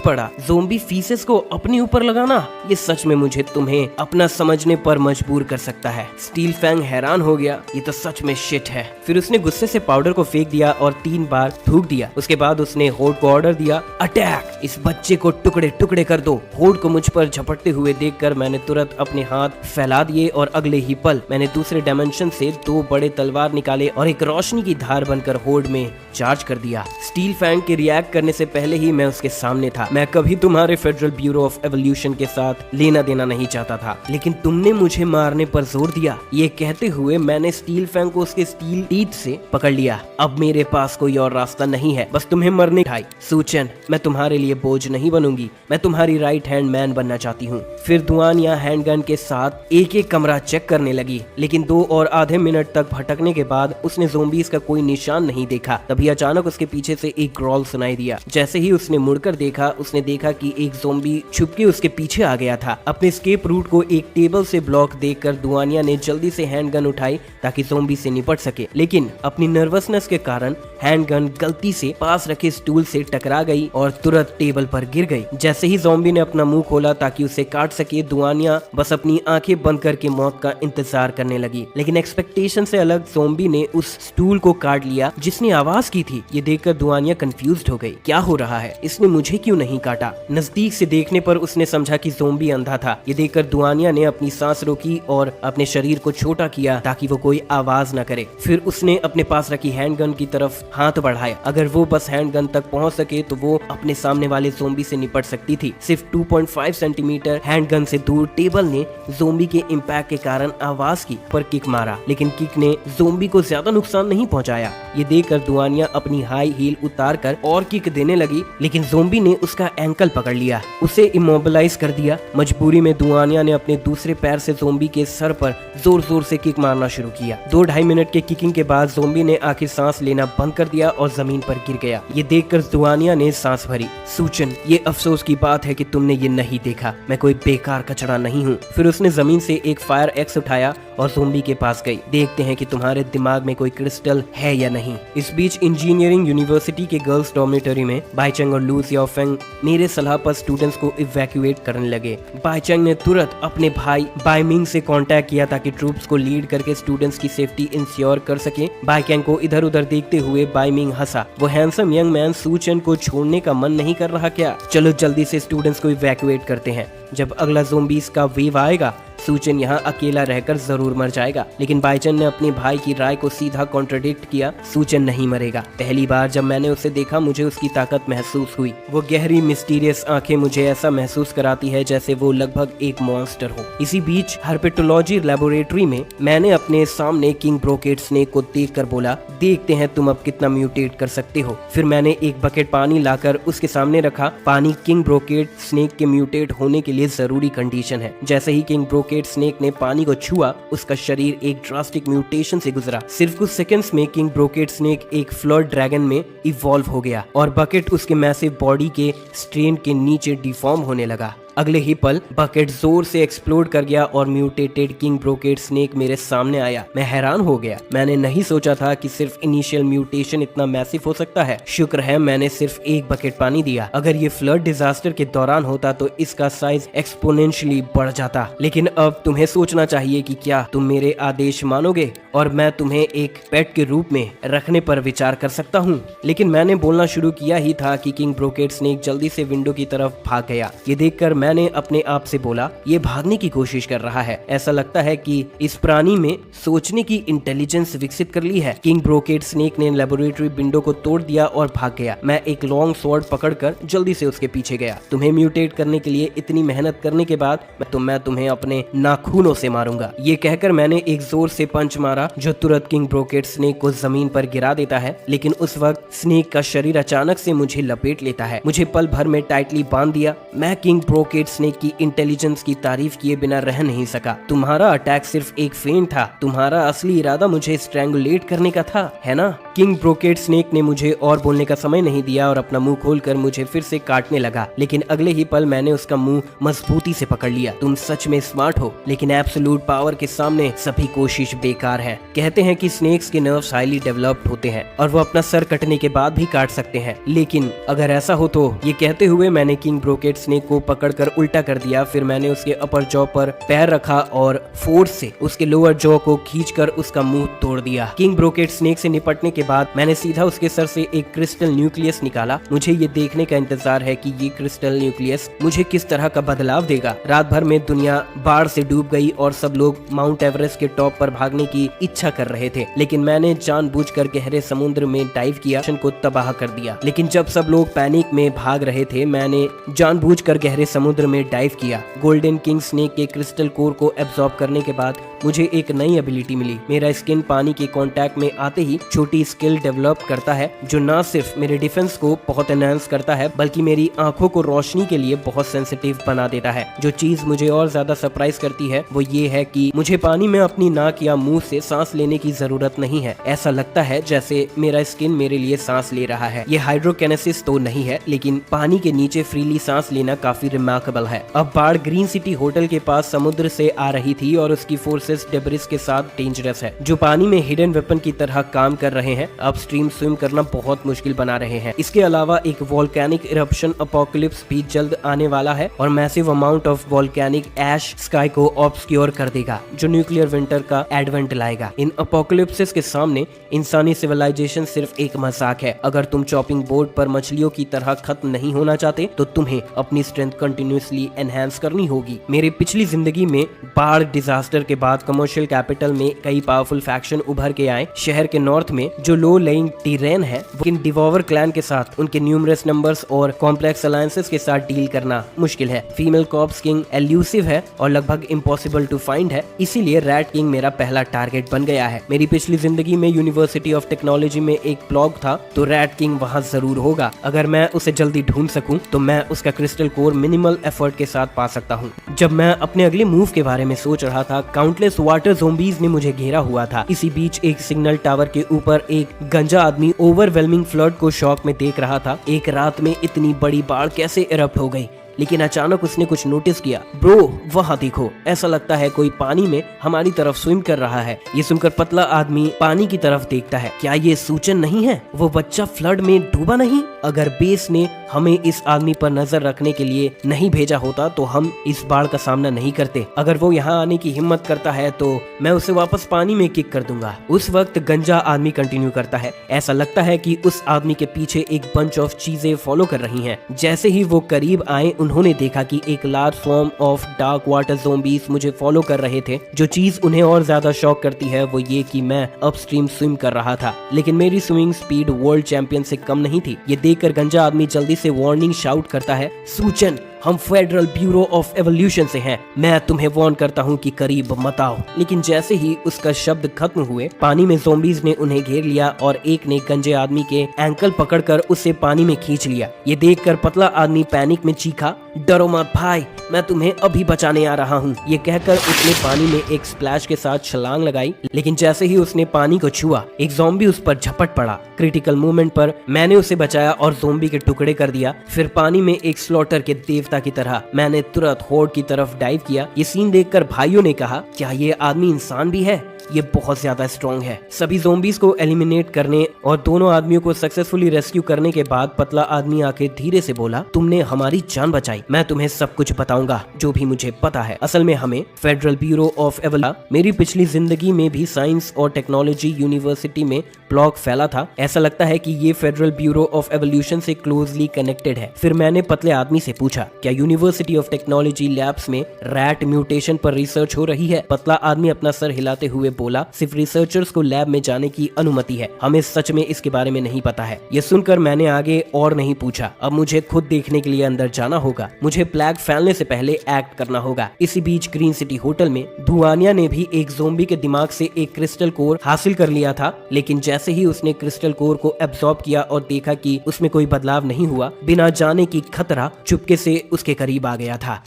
पड़ा। ज़ोंबी फीसेस को अपने ऊपर लगाना, ये सच में मुझे तुम्हें अपना समझने पर मजबूर कर सकता है। स्टील फैंग हैरान हो गया, ये तो सच में शिट है। फिर उसने गुस्से से पाउडर को फेंक दिया और 3 बार थूक दिया। उसके बाद उसने होड को ऑर्डर दिया, अटैक, इस बच्चे को टुकड़े टुकड़े कर दो। होड को मुझ पर झपटते हुए देखकर मैंने तुरंत अपने हाथ फैला दिए और अगले ही पल मैंने दूसरे डायमेंशन से 2 बड़े तलवार निकाले और एक रोशनी की धार बनकर होड में चार्ज कर दिया। स्टील फैंग के रिएक्ट करने से पहले ही मैं उसके सामने था। मैं कभी तुम्हारे फेडरल ब्यूरो ऑफ एवोल्यूशन के साथ लेना देना नहीं चाहता था, लेकिन तुमने मुझे मारने पर जोर दिया। ये कहते हुए मैंने स्टील फैंग को उसके स्टील टीथ से पकड़ लिया। अब मेरे पास कोई और रास्ता नहीं है, बस तुम्हें मरने ढाई। सूचन, मैं तुम्हारे लिए बोझ नहीं बनूंगी, मैं तुम्हारी राइट हैंड मैन बनना चाहती हूँ। फिर दुआनिया हैंडगन के साथ एक एक कमरा चेक करने लगी, लेकिन 2 और आधे मिनट तक भटकने के बाद उसने ज़ोंबीज का कोई निशान नहीं देखा। तभी अचानक उसके पीछे से एक ग्रॉल सुनाई दिया। जैसे ही उसने मुड़कर देखा, उसने देखा कि एक ज़ोंबी छुपके उसके पीछे आ गया था। अपने एस्केप रूट को एक टेबल से ब्लॉक देखकर दुआनिया ने जल्दी से हैंडगन उठाई ताकि ज़ोंबी से निपट सके, लेकिन अपनी नर्वसनेस के कारण हैंडगन गलती से पास रखे स्टूल से टकरा गई और तुरंत टेबल पर गिर गई। जैसे ही ज़ोंबी ने अपना मुंह खोला ताकि उसे काट सके, दुआनिया बस अपनी आंखें बंद करके मौत का इंतजार करने लगी। लेकिन एक्सपेक्टेशन से अलग ज़ोंबी ने उस स्टूल को काट लिया जिसने आवाज की थी। ये देखकर दुआनिया कंफ्यूज्ड हो गई। क्या हो रहा है? इसने मुझे क्यों नहीं काटा? नजदीक से देखने पर उसने समझा कि ज़ोंबी अंधा था। ये देखकर दुआनिया ने अपनी सांस रोकी और अपने शरीर को छोटा किया ताकि वो कोई आवाज न करे। फिर उसने अपने पास रखी हैंडगन की तरफ हाथ बढ़ाया। अगर वो बस हैंडगन तक पहुंच सके तो वो अपने सामने वाले ज़ोंबी से निपट सकती थी। सिर्फ 2.5 सेंटीमीटर हैंडगन से दूर टेबल ने ज़ोंबी के इम्पैक्ट के कारण आवाज की पर किक मारा, लेकिन किक ने ज़ोंबी को ज्यादा नुकसान नहीं पहुंचाया। ये देखकर दुआनिया अपनी हाई हील उतारकर और किक देने लगी, लेकिन ज़ोंबी ने उसका एंकल पकड़ लिया, उसे इमोबिलाइज कर दिया। मजबूरी में दुआनिया ने अपने दूसरे पैर से ज़ोंबी के सर पर जोर जोर से किक मारना शुरू किया। 2-2.5 मिनट के किकिंग के बाद ज़ोंबी ने आखिर सांस लेना बंद कर दिया और जमीन पर गिर गया। ये देखकर दुआनिया ने सांस भरी। सूचन, ये अफसोस की बात है कि तुमने ये नहीं देखा। मैं कोई बेकार कचरा नहीं हूँ। फिर उसने जमीन से एक फायर एक्स उठाया और ज़ोंबी के पास गई। देखते हैं कि तुम्हारे दिमाग में कोई क्रिस्टल है या नहीं। इस बीच इंजीनियरिंग यूनिवर्सिटी के गर्ल्स डॉर्मेटरी में बाइचंग और लू सियाओफेंग मेरे सलाह पर स्टूडेंट्स को इवैक्यूएट करने लगे। बाइचंग ने तुरंत अपने भाई बाइमिंग से कांटेक्ट किया ताकि ट्रूप्स को लीड करके स्टूडेंट्स की सेफ्टी इंश्योर कर सके। बाइचंग को इधर उधर देखते हुए बाइमिंग हंसा। वो हैंडसम यंग मैन सूचन को छोड़ने का मन नहीं कर रहा क्या? चलो जल्दी से स्टूडेंट्स को इवैक्यूएट करते हैं। जब अगला ज़ोंबीज का वेव आएगा सूचन यहाँ अकेला रहकर जरूर मर जाएगा। लेकिन बाइचन ने अपने भाई की राय को सीधा कॉन्ट्रडिक्ट किया। सूचन नहीं मरेगा। पहली बार जब मैंने उसे देखा मुझे उसकी ताकत महसूस हुई। वो गहरी मिस्टीरियस आंखें मुझे ऐसा महसूस कराती है जैसे वो लगभग एक मॉन्स्टर हो। इसी बीच हर्पेटोलॉजी लेबोरेटरी में मैंने अपने सामने किंग ब्रोकेट स्नेक को देख कर बोला, देखते हैं तुम अब कितना म्यूटेट कर सकते हो। फिर मैंने एक बकेट पानी लाकर उसके सामने रखा। पानी किंग ब्रोकेट स्नेक के म्यूटेट होने के लिए जरूरी कंडीशन है। जैसे ही किंग ब्रोकेट स्नेक ने पानी को छुआ, उसका शरीर एक ड्रास्टिक म्यूटेशन से गुजरा। सिर्फ कुछ सेकंड्स में किंग ब्रोकेट स्नेक एक फ्लड ड्रैगन में इवॉल्व हो गया और बकेट उसके मैसिव बॉडी के स्ट्रेन के नीचे डिफॉर्म होने लगा। अगले ही पल बकेट जोर से एक्सप्लोड कर गया और म्यूटेटेड किंग ब्रोकेट स्नेक मेरे सामने आया। मैं हैरान हो गया। मैंने नहीं सोचा था कि सिर्फ इनिशियल म्यूटेशन इतना मैसिव हो सकता है। शुक्र है मैंने सिर्फ एक बकेट पानी दिया। अगर ये फ्लड डिजास्टर के दौरान होता तो इसका साइज एक्सपोनेंशियली बढ़ जाता। लेकिन अब तुम्हें सोचना चाहिए कि क्या तुम मेरे आदेश मानोगे और मैं तुम्हें एक पेट के रूप में रखने पर विचार कर सकता हूँ। लेकिन मैंने बोलना शुरू किया ही था कि किंग ब्रोकेट स्नेक जल्दी से विंडो की तरफ भाग गया। ये देखकर मैंने अपने आप से बोला, ये भागने की कोशिश कर रहा है। ऐसा लगता है कि इस प्राणी में सोचने की इंटेलिजेंस विकसित कर ली है। किंग ब्रोकेट स्नेक ने लेबोरेटरी विंडो को तोड़ दिया और भाग गया। मैं एक लॉन्ग स्वॉर्ड पकड़कर जल्दी से उसके पीछे गया। तुम्हें म्यूटेट करने के लिए इतनी मेहनत करने के बाद मैं तुम्हें अपने नाखूनों से मारूंगा। ये कहकर मैंने एक जोर से पंच मारा जो तुरंत किंग ब्रोकेट स्नेक को जमीन पर गिरा देता है। लेकिन उस वक्त स्नेक का शरीर अचानक से मुझे लपेट लेता है। मुझे पल भर में टाइटली बांध दिया। मैं किंग ब्रोकेट ब्रोकेट स्नेक की इंटेलिजेंस की तारीफ किए बिना रह नहीं सका। तुम्हारा अटैक सिर्फ एक फेंट था, तुम्हारा असली इरादा मुझे स्ट्रैंगुलेट करने का था, है ना? किंग ब्रोकेट स्नेक ने मुझे और बोलने का समय नहीं दिया और अपना मुंह खोलकर मुझे फिर से काटने लगा, लेकिन अगले ही पल मैंने उसका मुंह मजबूती से पकड़ लिया। तुम सच में स्मार्ट हो, लेकिन एब्सोल्यूट पावर के सामने सभी कोशिश बेकार है। कहते हैं कि स्नेक्स के नर्व्स हाईली डेवलप्ड होते हैं और वो अपना सर कटने के बाद भी काट सकते हैं, लेकिन अगर ऐसा हो तो। ये कहते हुए मैंने किंग ब्रोकेट स्नेक को पकड़कर उल्टा कर दिया। फिर मैंने उसके अपर जॉ पर पैर रखा और फोर्स से उसके लोअर जॉ को खींचकर उसका मुंह तोड़ दिया। किंग ब्रोकेट स्नेक से निपटने के बाद मैंने सीधा उसके सर से एक क्रिस्टल न्यूक्लियस निकाला। मुझे ये देखने का इंतजार है कि ये क्रिस्टल न्यूक्लियस मुझे किस तरह का बदलाव देगा। रात भर में दुनिया बाढ़ से डूब गई और सब लोग माउंट एवरेस्ट के टॉप पर भागने की इच्छा कर रहे थे, लेकिन मैंने जानबूझकर गहरे समुद्र में डाइव किया, मिशन को तबाह कर दिया। लेकिन जब सब लोग पैनिक में भाग रहे थे, मैंने जानबूझकर गहरे समुद्र में डाइव किया। गोल्डन किंग स्नेक के क्रिस्टल कोर को एब्जॉर्ब करने के बाद मुझे एक नई एबिलिटी मिली। मेरा स्किन पानी के कांटेक्ट में आते ही छोटी स्किल डेवलप करता है, जो न सिर्फ मेरे डिफेंस को बहुत एनहांस करता है, बल्कि मेरी आंखों को रोशनी के लिए बहुत सेंसिटिव बना देता है। जो चीज मुझे और ज्यादा सरप्राइज करती है वो ये है कि मुझे पानी में अपनी नाक या मुंह से सांस लेने की जरूरत नहीं है। ऐसा लगता है जैसे मेरा स्किन मेरे लिए सांस ले रहा है। ये हाइड्रोकिनेसिस तो नहीं है, लेकिन पानी के नीचे फ्रीली सांस लेना काफी रिमार्केबल है। अब बाढ़ ग्रीन सिटी होटल के पास समुद्र से आ रही थी और उसकी फोर्सेस डेब्रिस के साथ डेंजरस है, जो पानी में हिडन वेपन की तरह काम कर रहे हैं। अपस्ट्रीम स्विम करना बहुत मुश्किल बना रहे हैं। इसके अलावा एक वोल्केनिक इरप्शन अपोकलिप्स भी जल्द आने वाला है और massive amount of volcanic ash sky को ऑब्सक्योर कर देगा, जो न्यूक्लियर विंटर का एडवेंट लाएगा। इन अपोकलिप्सिस के सामने इंसानी सिविलाइजेशन सिर्फ एक मजाक है। अगर तुम चॉपिंग बोर्ड पर मछलियों की तरह खत्म नहीं होना चाहते तो तुम्हें अपनी स्ट्रेंथ कंटिन्यूअसली एनहांस करनी होगी। मेरी पिछली जिंदगी में बाढ़ डिजास्टर के बाद कमर्शियल कैपिटल में कई पावरफुल फैक्शन उभर के आए। शहर के नॉर्थ में जो लो लेइंग टीरेन है, वो इन डिवॉवर क्लैन के साथ उनके न्यूमरस नंबर्स और कॉम्प्लेक्स अलायंसेस के साथ डील करना मुश्किल है। फीमेल कॉप्स किंग एल्यूसिव है और लगभग इम्पॉसिबल टू फाइंड है, इसीलिए रैट किंग मेरा पहला टारगेट बन गया है। मेरी पिछली जिंदगी में यूनिवर्सिटी ऑफ टेक्नोलॉजी में एक ब्लॉग था, तो रैट किंग वहाँ जरूर होगा। अगर मैं उसे जल्दी ढूंढ सकूं तो मैं उसका क्रिस्टल कोर मिनिमल एफर्ट के साथ पा सकता हूं। जब मैं अपने अगले मूव के बारे में सोच रहा था, काउंटलेस वाटर ज़ोंबीज ने मुझे घेरा हुआ था। इसी बीच एक सिग्नल टावर के ऊपर एक गंजा आदमी ओवरवेलमिंग फ्लड को शॉक में देख रहा था। एक रात में इतनी बड़ी बाढ़ कैसे इरप्ट हो गई? लेकिन अचानक उसने कुछ नोटिस किया। ब्रो, वहाँ देखो, ऐसा लगता है कोई पानी में हमारी तरफ स्विम कर रहा है। ये सुनकर पतला आदमी पानी की तरफ देखता है। क्या ये सूचन नहीं है? वो बच्चा फ्लड में डूबा नहीं? अगर बेस ने हमें इस आदमी पर नजर रखने के लिए नहीं भेजा होता तो हम इस बाढ़ का सामना नहीं करते। अगर वो यहाँ आने की हिम्मत करता है तो मैं उसे वापस पानी में किक कर दूंगा। उस वक्त गंजा आदमी कंटिन्यू करता है। ऐसा लगता है कि उस आदमी के पीछे एक बंच ऑफ चीजें फॉलो कर रही हैं। जैसे ही वो करीब आए, उन्होंने देखा कि एक large form of dark water zombies मुझे फॉलो कर रहे थे। जो चीज उन्हें और ज्यादा शॉक करती है वो ये कि मैं अपस्ट्रीम स्विम कर रहा था, लेकिन मेरी स्विमिंग स्पीड वर्ल्ड चैंपियन से कम नहीं थी। ये देखकर गंजा आदमी जल्दी से वार्निंग शाउट करता है, सूचन, हम फेडरल ब्यूरो ऑफ एवोल्यूशन से हैं। मैं तुम्हें वार्न करता हूँ कि करीब मत आओ। लेकिन जैसे ही उसका शब्द खत्म हुए, पानी में ज़ोंबीज ने उन्हें घेर लिया और एक ने गंजे आदमी के एंकल पकड़कर उसे पानी में खींच लिया। ये देखकर पतला आदमी पैनिक में चीखा, डरो मत भाई, मैं तुम्हें अभी बचाने आ रहा हूँ। ये कहकर उसने पानी में एक स्प्लैश के साथ छलांग लगाई, लेकिन जैसे ही उसने पानी को छुआ, एक ज़ॉम्बी उस पर झपट पड़ा। क्रिटिकल मोमेंट पर मैंने उसे बचाया और ज़ॉम्बी के टुकड़े कर दिया। फिर पानी में एक स्लॉटर के देवता की तरह मैंने तुरंत होर्ड की तरफ डाइव किया। ये सीन देखकर भाइयों ने कहा, क्या ये आदमी इंसान भी है? ये बहुत ज्यादा स्ट्रॉन्ग है। सभी ज़ोंबीज को एलिमिनेट करने और दोनों आदमियों को सक्सेसफुली रेस्क्यू करने के बाद पतला आदमी आके धीरे से बोला, तुमने हमारी जान बचाई। मैं तुम्हें सब कुछ बताऊंगा जो भी मुझे पता है। असल में हमें फेडरल ब्यूरो ऑफ एवोल्यूशन, मेरी पिछली जिंदगी में भी साइंस और टेक्नोलॉजी यूनिवर्सिटी में ब्लॉग फैला था। ऐसा लगता है कि ये फेडरल ब्यूरो ऑफ एवोल्यूशन से क्लोजली कनेक्टेड है। फिर मैंने पतले आदमी से पूछा, क्या यूनिवर्सिटी ऑफ टेक्नोलॉजी लैब्स में रैट म्यूटेशन पर रिसर्च हो रही है? पतला आदमी अपना सर हिलाते हुए बोला, सिर्फ रिसर्चर्स को लैब में जाने की अनुमति है, हमें सच में इसके बारे में नहीं पता है। ये सुनकर मैंने आगे और नहीं पूछा। अब मुझे खुद देखने के लिए अंदर जाना होगा, मुझे प्लेग फैलने से पहले एक्ट करना होगा। इसी बीच ग्रीन सिटी होटल में दुआनिया ने भी एक ज़ोंबी के दिमाग से एक क्रिस्टल कोर हासिल कर लिया था, लेकिन जैसे ही उसने क्रिस्टल कोर को एब्जॉर्ब किया और देखा कि उसमें कोई बदलाव नहीं हुआ, बिना जाने की खतरा चुपके से उसके करीब आ गया था।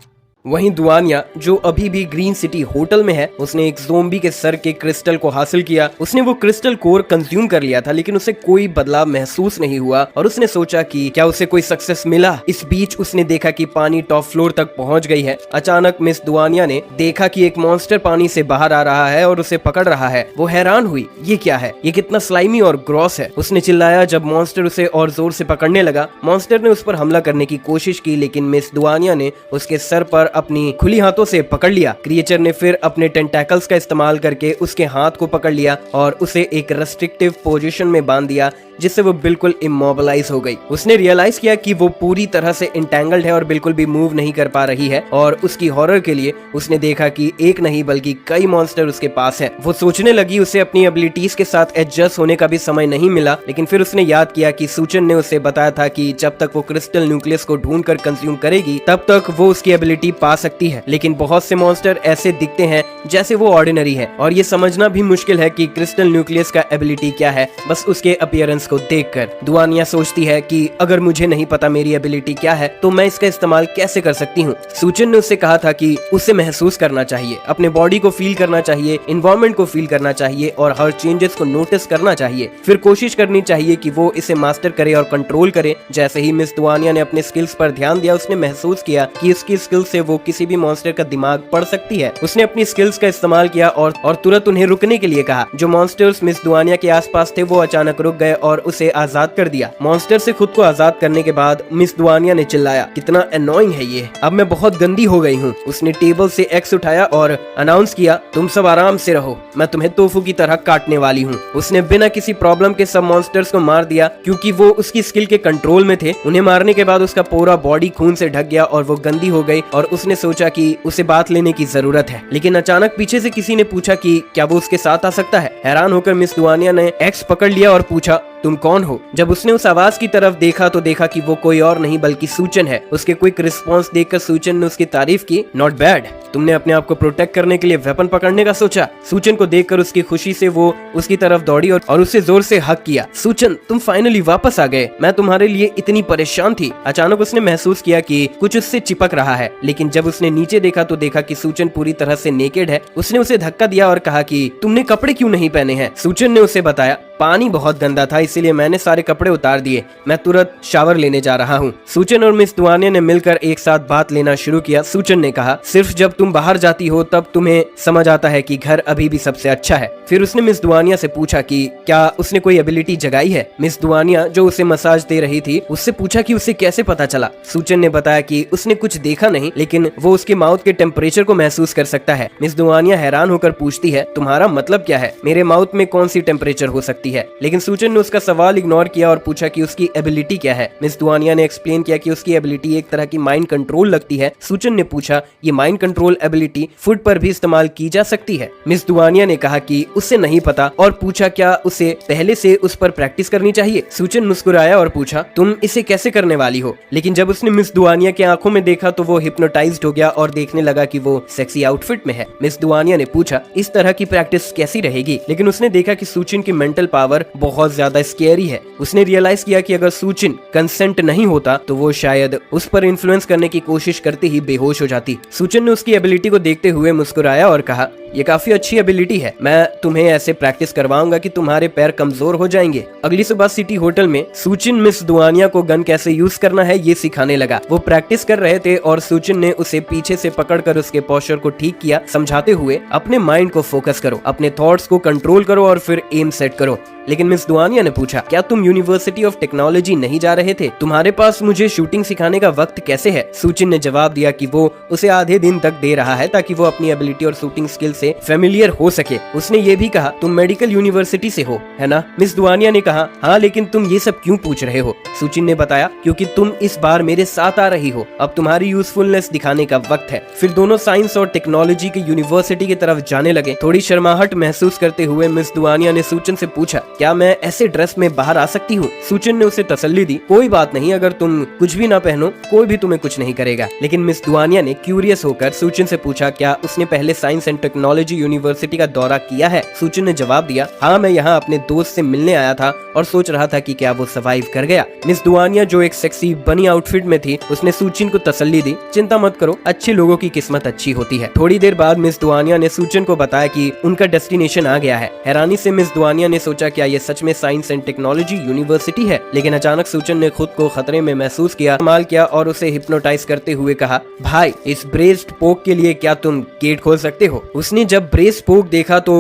वहीं दुआनिया, जो अभी भी ग्रीन सिटी होटल में है, उसने एक ज़ोंबी के सर के क्रिस्टल को हासिल किया। उसने वो क्रिस्टल कोर कंज्यूम कर लिया था, लेकिन उसे कोई बदलाव महसूस नहीं हुआ और उसने सोचा कि क्या उसे कोई सक्सेस मिला। इस बीच उसने देखा कि पानी टॉप फ्लोर तक पहुंच गई है। अचानक मिस दुआनिया ने देखा कि एक मॉन्स्टर पानी से बाहर आ रहा है और उसे पकड़ रहा है। वो हैरान हुई, ये क्या है, ये कितना स्लाइमी और ग्रॉस है। उसने चिल्लाया जब मॉन्स्टर उसे और जोर से पकड़ने लगा। मॉन्स्टर ने उस पर हमला करने की कोशिश की, लेकिन मिस दुआनिया ने उसके सर पर अपनी खुली हाथों से पकड़ लिया। क्रिएचर ने फिर अपने टेंटैकल्स का इस्तेमाल करके उसके हाथ को पकड़ लिया और उसे एक रेस्ट्रिक्टिव पोजीशन में बांध दिया, जिससे वो बिल्कुल इमोबिलाइज हो गई। उसने रियलाइज किया कि वो पूरी तरह से इंटेंगल्ड है और बिल्कुल भी मूव नहीं कर पा रही है, और उसकी हॉरर के लिए उसने देखा कि एक नहीं बल्कि कई मॉन्स्टर उसके पास है। वो सोचने लगी उसे अपनी एबिलिटीज के साथ एडजस्ट होने का भी समय नहीं मिला, लेकिन फिर उसने याद किया कि सूचन ने उसे बताया था कि जब तक वो क्रिस्टल न्यूक्लियस को ढूंढ कर कंज्यूम करेगी तब तक वो उसकी एबिलिटी पा सकती है। लेकिन बहुत से मॉन्स्टर ऐसे दिखते हैं जैसे वो ऑर्डिनरी है, और ये समझना भी मुश्किल है कि क्रिस्टल न्यूक्लियस का एबिलिटी क्या है बस उसके अपीयरेंस को देखकर। दुआनिया सोचती है कि अगर मुझे नहीं पता मेरी एबिलिटी क्या है तो मैं इसका इस्तेमाल कैसे कर सकती हूँ। सूचन ने उससे कहा था कि उसे महसूस करना चाहिए, अपने बॉडी को फील करना चाहिए, इन्वायरमेंट को फील करना चाहिए और हर चेंजेस को नोटिस करना चाहिए। फिर कोशिश करनी चाहिए कि वो इसे मास्टर करे और कंट्रोल करे। जैसे ही मिस दुआनिया ने अपने स्किल्स पर ध्यान दिया, उसने महसूस किया कि उसकी स्किल से वो किसी भी मॉन्स्टर का दिमाग पढ़ सकती है। उसने अपनी स्किल्स का इस्तेमाल किया और तुरंत उन्हें रुकने के लिए कहा। जो मॉन्स्टर्स मिस दुआनिया के आसपास थे वो अचानक रुक गए और उसे आजाद कर दिया। मॉन्स्टर से खुद को आजाद करने के बाद मिस दुआनिया ने चिल्लाया, कितना अनोइंग है ये, अब मैं बहुत गंदी हो गई हूँ। उसने टेबल से एक्स उठाया और अनाउंस किया, तुम सब आराम से रहो, मैं तुम्हें तोफू की तरह काटने वाली हूँ। उसने बिना किसी प्रॉब्लम के सब मॉन्स्टर्स को मार दिया क्योंकि वो उसकी स्किल के कंट्रोल में थे। उन्हें मारने के बाद उसका पूरा बॉडी खून से ढक गया और वो गंदी हो गई, और उसने सोचा कि उसे बात लेने की जरूरत है। लेकिन अचानक पीछे से किसी ने पूछा कि क्या वो उसके साथ आ सकता है। हैरान होकर मिस दुआनिया ने एक्स पकड़ लिया और पूछा, तुम कौन हो? जब उसने उस आवाज की तरफ देखा तो देखा कि वो कोई और नहीं बल्कि सूचन है। उसके क्विक रिस्पॉन्स देखकर सूचन ने उसकी तारीफ की, नॉट बैड, तुमने अपने आप को प्रोटेक्ट करने के लिए वेपन पकड़ने का सोचा। सूचन को देखकर उसकी खुशी से वो उसकी तरफ दौड़ी और उससे जोर से हक किया। सूचन, तुम फाइनली वापस आ गए, मैं तुम्हारे लिए इतनी परेशान थी। अचानक उसने महसूस किया कि कुछ उससे चिपक रहा है, लेकिन जब उसने नीचे देखा तो देखा कि सूचन पूरी तरह से नेकेड है। उसने उसे धक्का दिया और कहा कि तुमने कपड़े क्यों नहीं पहने हैं? सूचन ने उसे बताया, पानी बहुत गंदा था इसीलिए मैंने सारे कपड़े उतार दिए, मैं तुरंत शावर लेने जा रहा हूँ। सूचन और मिस दुआनिया ने मिलकर एक साथ बात लेना शुरू किया। सूचन ने कहा, सिर्फ जब तुम बाहर जाती हो तब तुम्हें समझ आता है कि घर अभी भी सबसे अच्छा है। फिर उसने मिस दुआनिया से पूछा कि क्या उसने कोई एबिलिटी जगाई है। मिस दुआनिया, जो उसे मसाज दे रही थी, उससे पूछा कि उसे कैसे पता चला। सूचन ने बताया कि उसने कुछ देखा नहीं, लेकिन वो उसके माउथ के टेम्परेचर को महसूस कर सकता है। मिस दुआनिया हैरान होकर पूछती है, तुम्हारा मतलब क्या है? मेरे माउथ में कौन सी टेम्परेचर हो सकती है? लेकिन सूचन ने उसका सवाल इग्नोर किया और पूछा कि उसकी एबिलिटी क्या है। मिस दुआनिया ने एक्सप्लेन किया कि उसकी एबिलिटी एक तरह की माइंड कंट्रोल लगती है। सूचन ने पूछा, ये माइंड कंट्रोल एबिलिटी फूड पर भी इस्तेमाल की जा सकती है? मिस दुआनिया ने कहा कि उसे नहीं पता और पूछा क्या उसे पहले से उस पर प्रैक्टिस करनी चाहिए। सूचन मुस्कुराया और पूछा, तुम इसे कैसे करने वाली हो? लेकिन जब उसने मिस दुआनिया के आंखों में देखा तो वो हिप्नोटाइज्ड हो गया और देखने लगा कि वो सेक्सी आउटफिट में है। मिस दुआनिया ने पूछा, इस तरह की प्रैक्टिस कैसी रहेगी? लेकिन उसने देखा कि सूचन की मेंटल पावर बहुत ज्यादा स्केरी है। उसने रियलाइज किया कि अगर सूचन कंसेंट नहीं होता तो वो शायद उस पर इन्फ्लुएंस करने की कोशिश करते ही बेहोश हो जाती। सूचन ने उसकी एबिलिटी को देखते हुए मुस्कुराया और कहा, ये काफी अच्छी एबिलिटी है, मैं तुम्हें ऐसे प्रैक्टिस करवाऊंगा कि तुम्हारे पैर कमजोर हो जाएंगे। अगली सुबह सिटी होटल में सूचन मिस दुआनिया को गन कैसे यूज करना है ये सिखाने लगा। वो प्रैक्टिस कर रहे थे और सूचन ने उसे पीछे से पकड़कर उसके पोस्चर को ठीक किया, समझाते हुए अपने माइंड को फोकस करो, अपने थॉट्स को कंट्रोल करो और फिर एम सेट करो। लेकिन मिस दुआनिया ने पूछा, क्या तुम यूनिवर्सिटी ऑफ टेक्नोलॉजी नहीं जा रहे थे? तुम्हारे पास मुझे शूटिंग सिखाने का वक्त कैसे है? सूचिन ने जवाब दिया कि वो उसे आधे दिन तक दे रहा है ताकि वो अपनी एबिलिटी और शूटिंग स्किल से फेमिलियर हो सके। उसने ये भी कहा, तुम मेडिकल यूनिवर्सिटी से हो, है ना? मिस दुआनिया ने कहा, हाँ, लेकिन तुम ये सब क्यों पूछ रहे हो? सूचिन ने बताया, क्योंकि तुम इस बार मेरे साथ आ रही हो, अब तुम्हारी यूजफुलनेस दिखाने का वक्त है। फिर दोनों साइंस और टेक्नोलॉजी की यूनिवर्सिटी की तरफ जाने लगे। थोड़ी शर्माहट महसूस करते हुए मिस दुआनिया ने सूचिन से पूछा, क्या मैं ऐसे ड्रेस में बाहर आ सकती हूँ? सूचिन ने उसे तसल्ली दी, कोई बात नहीं, अगर तुम कुछ भी ना पहनो कोई भी तुम्हें कुछ नहीं करेगा। लेकिन मिस दुआनिया ने क्यूरियस होकर सूचिन से पूछा, क्या उसने पहले साइंस एंड टेक्नोलॉजी यूनिवर्सिटी का दौरा किया है? सूचिन ने जवाब दिया, हाँ, मैं यहाँ अपने दोस्त से मिलने आया था और सोच रहा था कि क्या वो सर्वाइव कर गया। मिस दुआनिया जो एक सेक्सी बनी आउटफिट में थी, उसने सूचिन को तसल्ली दी, चिंता मत करो, अच्छे लोगों की किस्मत अच्छी होती है। थोड़ी देर बाद मिस दुआनिया ने सूचिन को बताया कि उनका डेस्टिनेशन आ गया है। हैरानी से मिस दुआनिया ने सोचा, क्या ये सच में साइंस एंड टेक्नोलॉजी यूनिवर्सिटी है? लेकिन अचानक सूचिन ने खुद को खतरे में महसूस किया, इस्तेमाल किया और उसे हिप्नोटाइज करते हुए कहा, भाई, इस ब्रेस्ड पोक के लिए क्या तुम गेट खोल सकते हो? उसने जब ब्रेस्ड पोक देखा तो